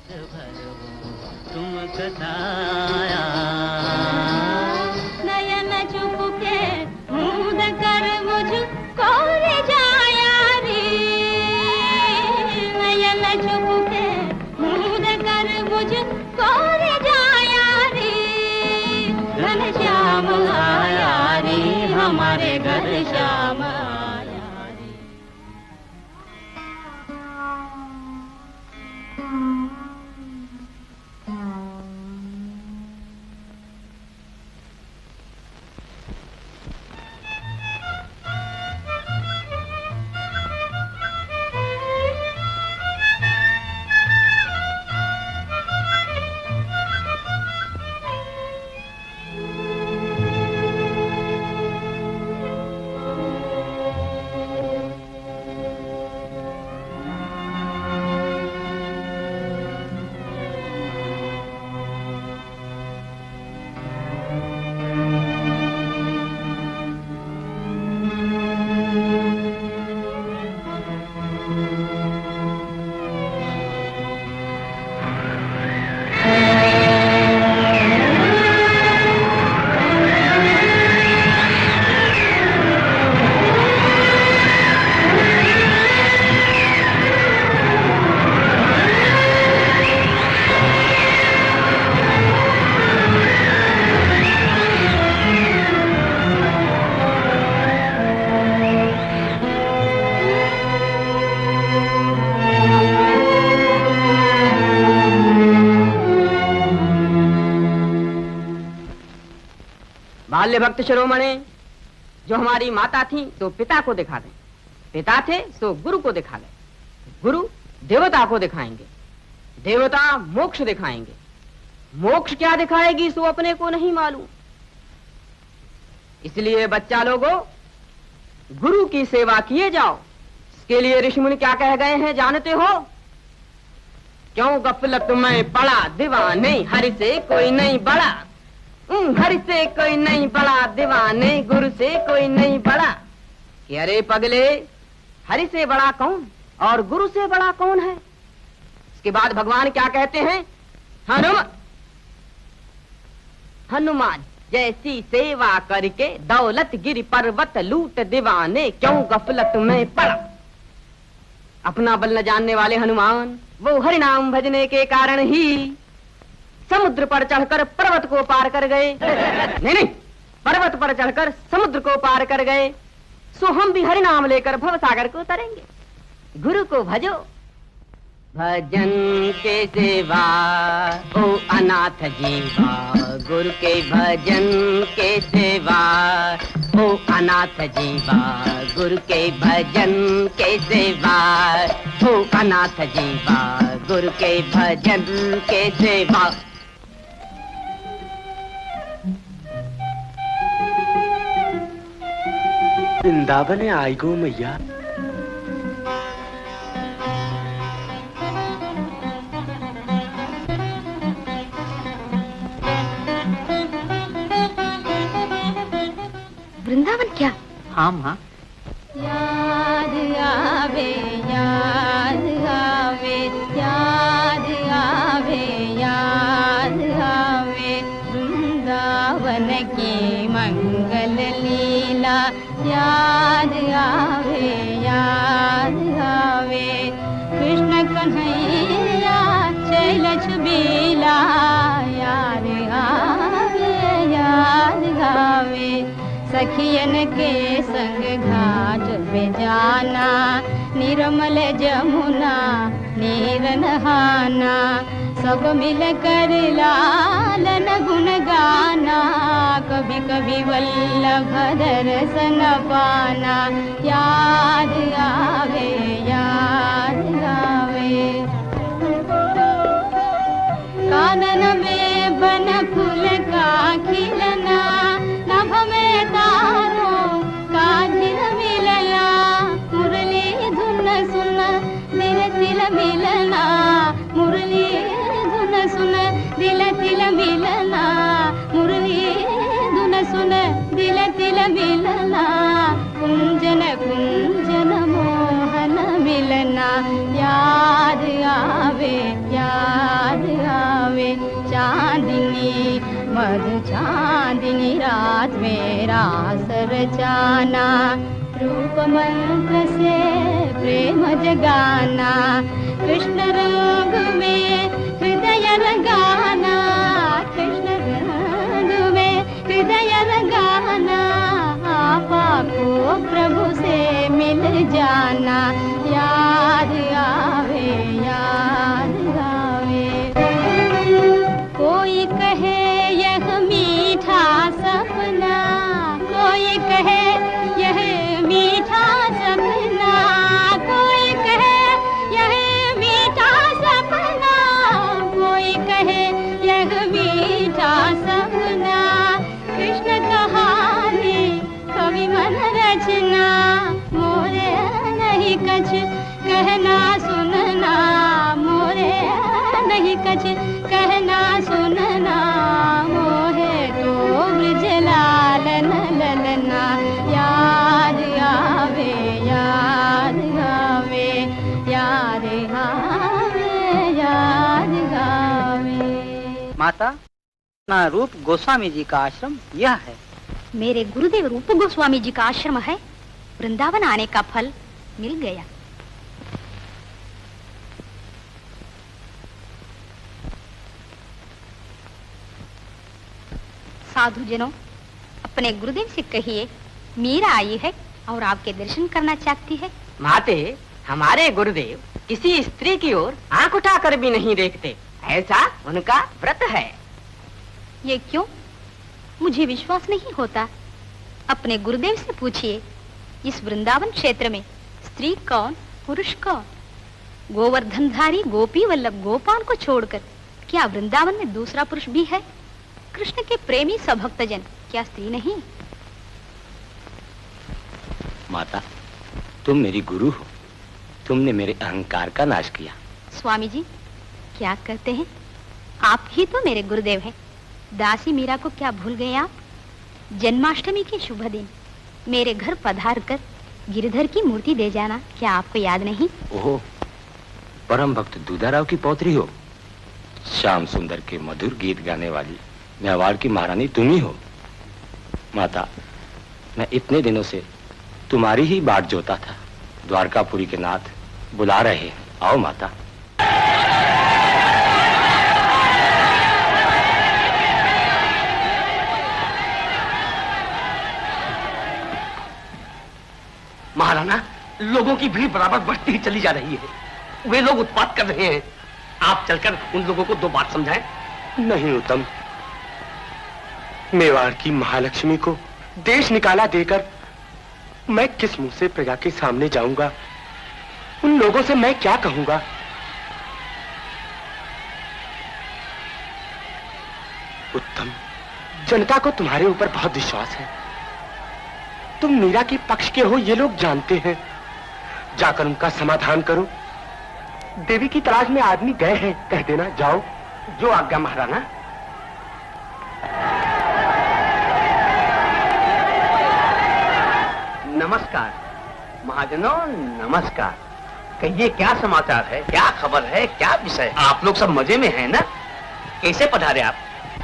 तुम कताया नयन चुप के मूंद कर मुझको ले जाया रे, नयन चुप के मूंद कर मुझको ले जाया रे, घनश्याम आया रे हमारे घर श्याम आया रे। बाल्य भक्त शिरोमणि, जो हमारी माता थी तो पिता को दिखा दें, पिता थे तो गुरु को दिखा दें, गुरु देवता को दिखाएंगे, देवता मोक्ष दिखाएंगे, मोक्ष क्या दिखाएगी सो अपने को नहीं मालूम। इसलिए बच्चा लोगों, गुरु की सेवा किए जाओ। इसके लिए ऋषिमुनि क्या कह गए हैं जानते हो? क्यों गफलत में पड़ा दीवाने, हरि से कोई नहीं बड़ा, हरि से कोई नहीं बड़ा दीवाने, गुरु से कोई नहीं बड़ा। कि अरे पगले, हरि से बड़ा कौन और गुरु से बड़ा कौन है? इसके बाद भगवान क्या कहते हैं? हनुमान जैसी सेवा करके दौलत गिरी पर्वत लूट दीवाने, क्यों गफलत में पड़ा। अपना बल न जानने वाले हनुमान, वो हरि नाम भजने के कारण ही समुद्र पर चढ़कर पर्वत को पार कर गए। नहीं, पर्वत पर चढ़कर समुद्र को पार कर गए। सो हम भी हरि नाम लेकर भव सागर को उतरेंगे। गुरु को भजो, भजन के सेवा ओ अनाथ जीवा, गुरु के भजन के सेवा ओ अनाथ जीवा, गुरु के भजन के सेवा ओ अनाथ जीवा, गुरु के भजन के सेवा। वृंदावन आई गो मैया। वृंदावन क्या? हाँ माँ। याद आवे, याद आवे, याद आवे, याद आवे, वृंदावन की मंगल लीला, याद आवे, याद आवे, कृष्ण कन्हैया चैल छबीला, याद आवे, याद आवे, सखियन के संग घाट पे जाना, निर्मल जमुना नीर नहाना, सब मिल कर लालन गुण गाना, कभी कभी वल्लभ दर्शन पाना, याद आवे, याद आवे, कानन में बन फूल का खिलना, नभ में तारों का झिल मिलना, मुरली धुन सुन दिल तिल मिलना, मुरली धुन सुन दिल तिल मिलना, मुरली धुन सुन दिल तिल मिलना, कुंजन कुंजन मोहन मिलना, याद आवे, याद साथ मेरा सर जाना, रूप मंत्र से प्रेम जगाना, कृष्ण रंग में हृदय रंगाना, कृष्ण रंग में हृदय रंगाना, आपा को प्रभु से मिल जाना, याद आवे याद आवे। कोई कहे यह मीठा सपना, कोई कहे यह मीठा सपना, कोई कहे यह मीठा सपना, कोई कहे यह मीठा सपना, कृष्ण कहानी कवि मन रचना, मोरे नहीं कछ कहना सुनना, मोरे नहीं कछ कहना सुनना, मोहे तो ब्रज लालन ललना, याद आवे याद आवे याद आवे याद आवे। माता, ना रूप गोस्वामी जी का आश्रम यह है। मेरे गुरुदेव रूप गोस्वामी जी का आश्रम है। वृंदावन आने का फल मिल गया। साधु जनों, अपने गुरुदेव से कहिए मीरा आई है और आपके दर्शन करना चाहती है। माते, हमारे गुरुदेव किसी स्त्री की ओर आंख उठाकर भी नहीं देखते, ऐसा उनका व्रत है। ये क्यों? मुझे विश्वास नहीं होता। अपने गुरुदेव से पूछिए, इस वृंदावन क्षेत्र में स्त्री कौन, पुरुष कौन? गोवर्धनधारी गोपी वल्लभ गोपाल को छोड़कर क्या वृंदावन में दूसरा पुरुष भी है? कृष्ण के प्रेमी सभक्तजन क्या स्त्री नहीं? माता, तुम मेरी गुरु हो, तुमने मेरे अहंकार का नाश किया। स्वामी जी, क्या कहते हैं? आप ही तो मेरे गुरुदेव हैं। दासी मीरा को क्या भूल गए आप? जन्माष्टमी के शुभ दिन मेरे घर पधार कर गिरधर की मूर्ति दे जाना क्या आपको याद नहीं? ओहो, परम भक्त दूधाराव की पौत्री हो। श्याम सुंदर के मधुर गीत गाने वाली मेवाड़ की महारानी तुम ही हो। माता, मैं इतने दिनों से तुम्हारी ही बाट जोता था। द्वारकापुरी के नाथ बुला रहे हैं, आओ माता। महाराणा, लोगों की भीड़ बराबर बढ़ती ही चली जा रही है। वे लोग उत्पात कर रहे हैं। आप चलकर उन लोगों को दो बात समझाएं। नहीं उत्तम, मेवाड़ की महालक्ष्मी को देश निकाला देकर मैं किस मुंह से प्रजा के सामने जाऊंगा? उन लोगों से मैं क्या कहूंगा? उत्तम, जनता को तुम्हारे ऊपर बहुत विश्वास है। तुम मीरा के पक्ष के हो, ये लोग जानते हैं। जाकर उनका समाधान करो। देवी की तलाश में आदमी गए हैं, कह देना। जाओ। जो आज्ञा महाराणा। नमस्कार महाजनों, नमस्कार। कहिए, क्या समाचार है, क्या खबर है, क्या विषय? आप लोग सब मजे में हैं ना? कैसे पधारे आप?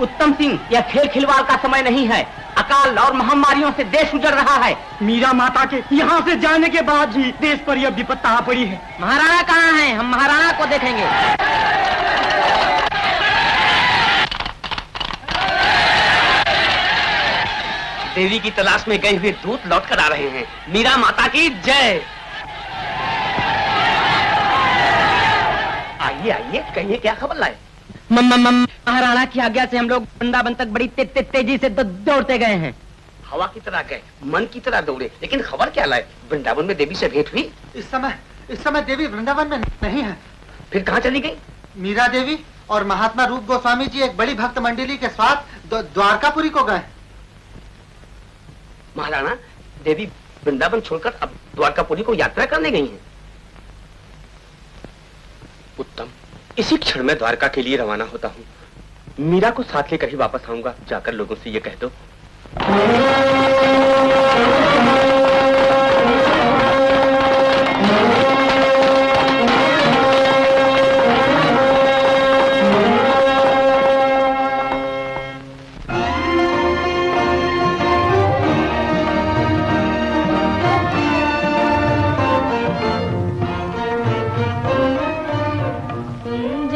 उत्तम सिंह, यह खेल खिलवाड़ का समय नहीं है। अकाल और महामारियों से देश उजड़ रहा है। मीरा माता के यहाँ से जाने के बाद भी देश पर यह विपत्ति आ पड़ी है। महाराणा कहाँ हैं? हम महाराणा को देखेंगे। देवी की तलाश में गए हुए दूत लौट कर आ रहे हैं। मीरा माता की जय। आइए आइए, कहिए क्या खबर लाए? महाराणा की आज्ञा से हम लोग वृंदावन तक बड़ी तेजी से दौड़ते गए हैं। हवा की तरह गए, मन की तरह दौड़े, लेकिन खबर क्या लाए? वृंदावन में देवी से भेंट हुई? इस समय देवी वृंदावन में नहीं है। फिर कहाँ चली गई? मीरा देवी और महात्मा रूप गोस्वामी जी एक बड़ी भक्त मंडली के साथ द्वारकापुरी को गए। महाराणा, देवी वृंदावन छोड़कर अब द्वारकापुरी को यात्रा करने गई हैं। उत्तम, इसी क्षण में द्वारका के लिए रवाना होता हूँ। मीरा को साथ लेकर ही वापस आऊंगा। जाकर लोगों से ये कह दो।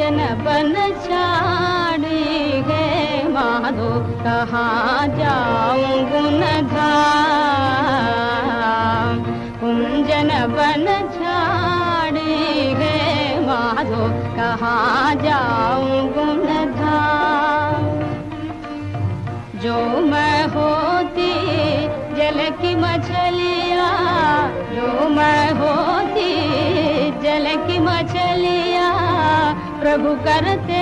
कुंजन बन छाड़ी है माधो कहाँ जाऊं गुण धाम। कुंजन बन छाड़ी है माधो कहाँ जाऊं गुण धाम। जो मैं होती जल की मछलियाँ, जो मैं होती जल की मछलियाँ, प्रभु करते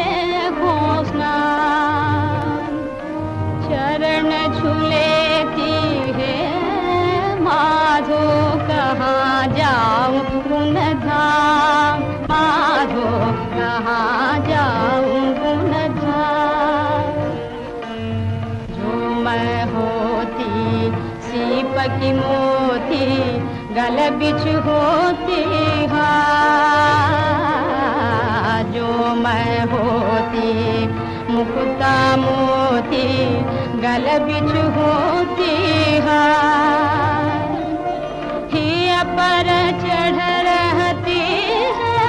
घोषणा। चरण छू लेती है माधो कहाँ जाऊं गुण धाम। माधो कहाँ जाऊं गुण धाम। जो मैं होती सीप की मोती गल बिछ होती हाँ। जो मैं होती मुक्ता मोती गल बिछ होती हाँ। हिया पर चढ़ रहती है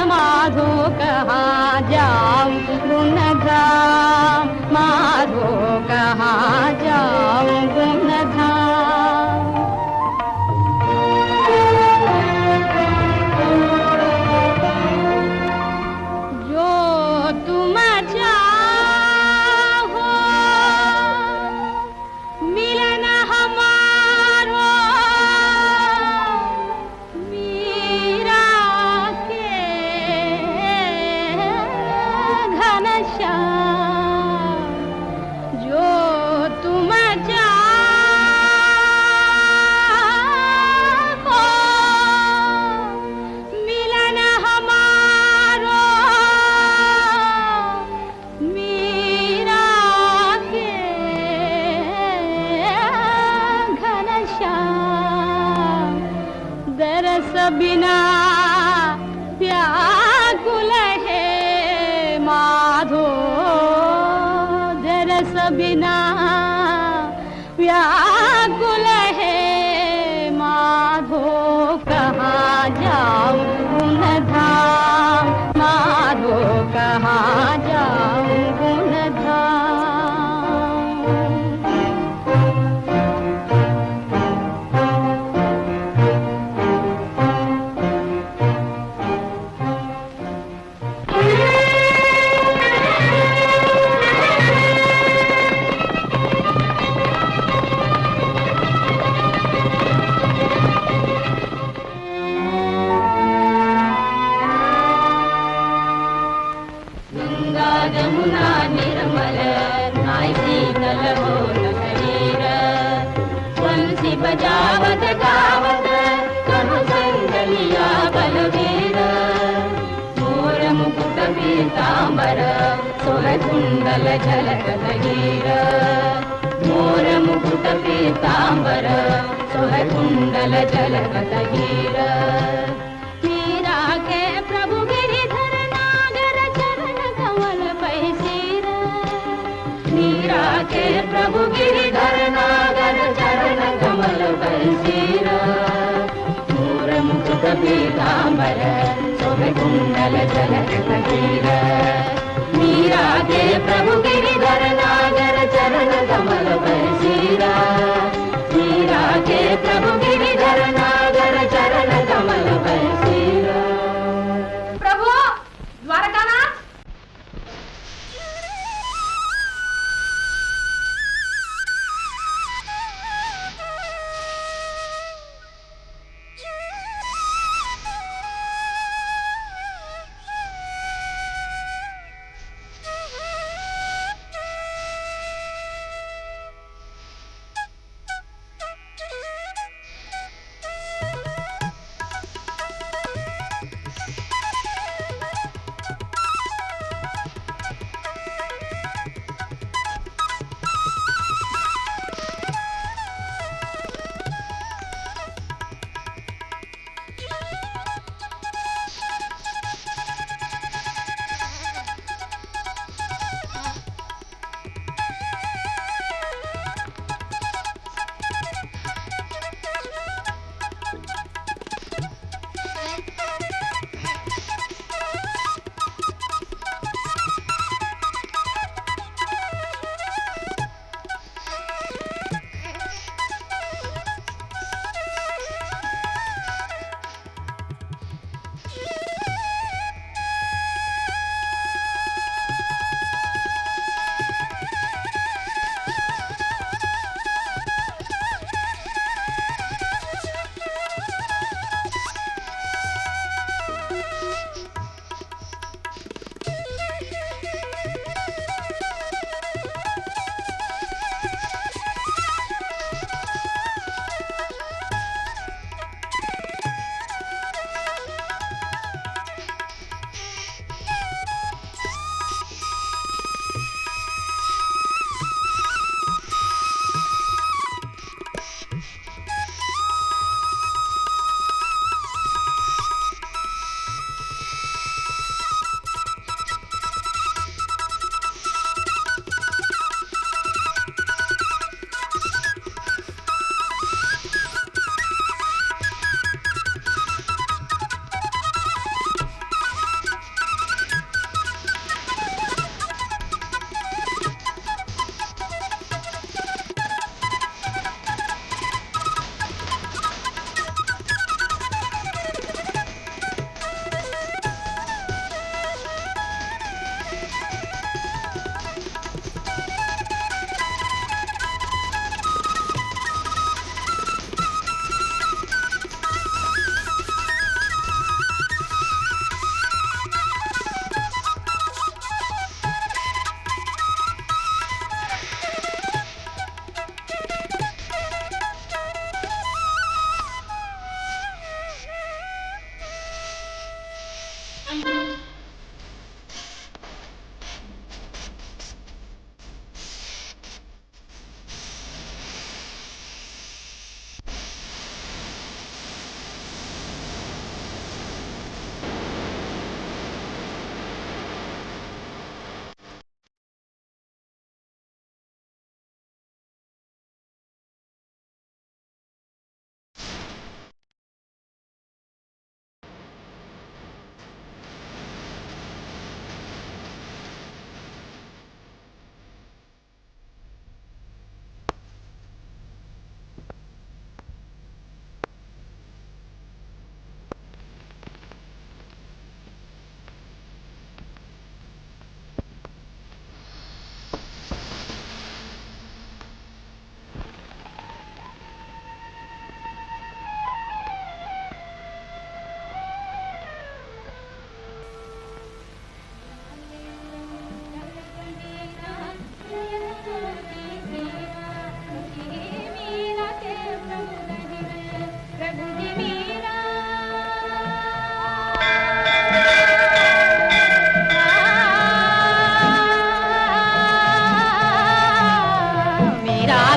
माधो कहाँ जाऊं गुण धाम। माधो कहाँ जाऊं गुण धाम। जो तुम चाहो मिलन हमारो मीरा के घनश्याम। जो तुम चाहो मिलन हमारो मीरा के घनश्याम। दरस बिना व्याकुल है माधो, दरस बिना व्याकुल है माधो कहाँ जाऊं गुण धाम। माधो कहाँ जाऊं गुण धाम। गंगा जमुना निर्मल नाय शीतल हो न शरीर। बंसी बजावत गावत कनु संगलिया बलवीर। मोर मुकुट पीतांबर सोहे कुंडल झलकत हीर। मोर मुकुट पीतांबर सोहे कुंडल झलकत हीर। मीरा के प्रभु गिरिधर नागर चरण कमल पैसीर। मीरा के प्रभु गिरिधर नागर चरण कमल पैसीर। मोर मुकुट पीतांबर शोभे कुंडल झलकत हीर। मीरा के प्रभु गिरिधर नागर चरण कमल पैसीर। मीरा के प्रभु गिरिधर नागर चरण कमल पैसीर। प्रभु द्वारकानाथ।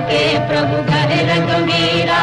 के प्रभु घर रघुवीरा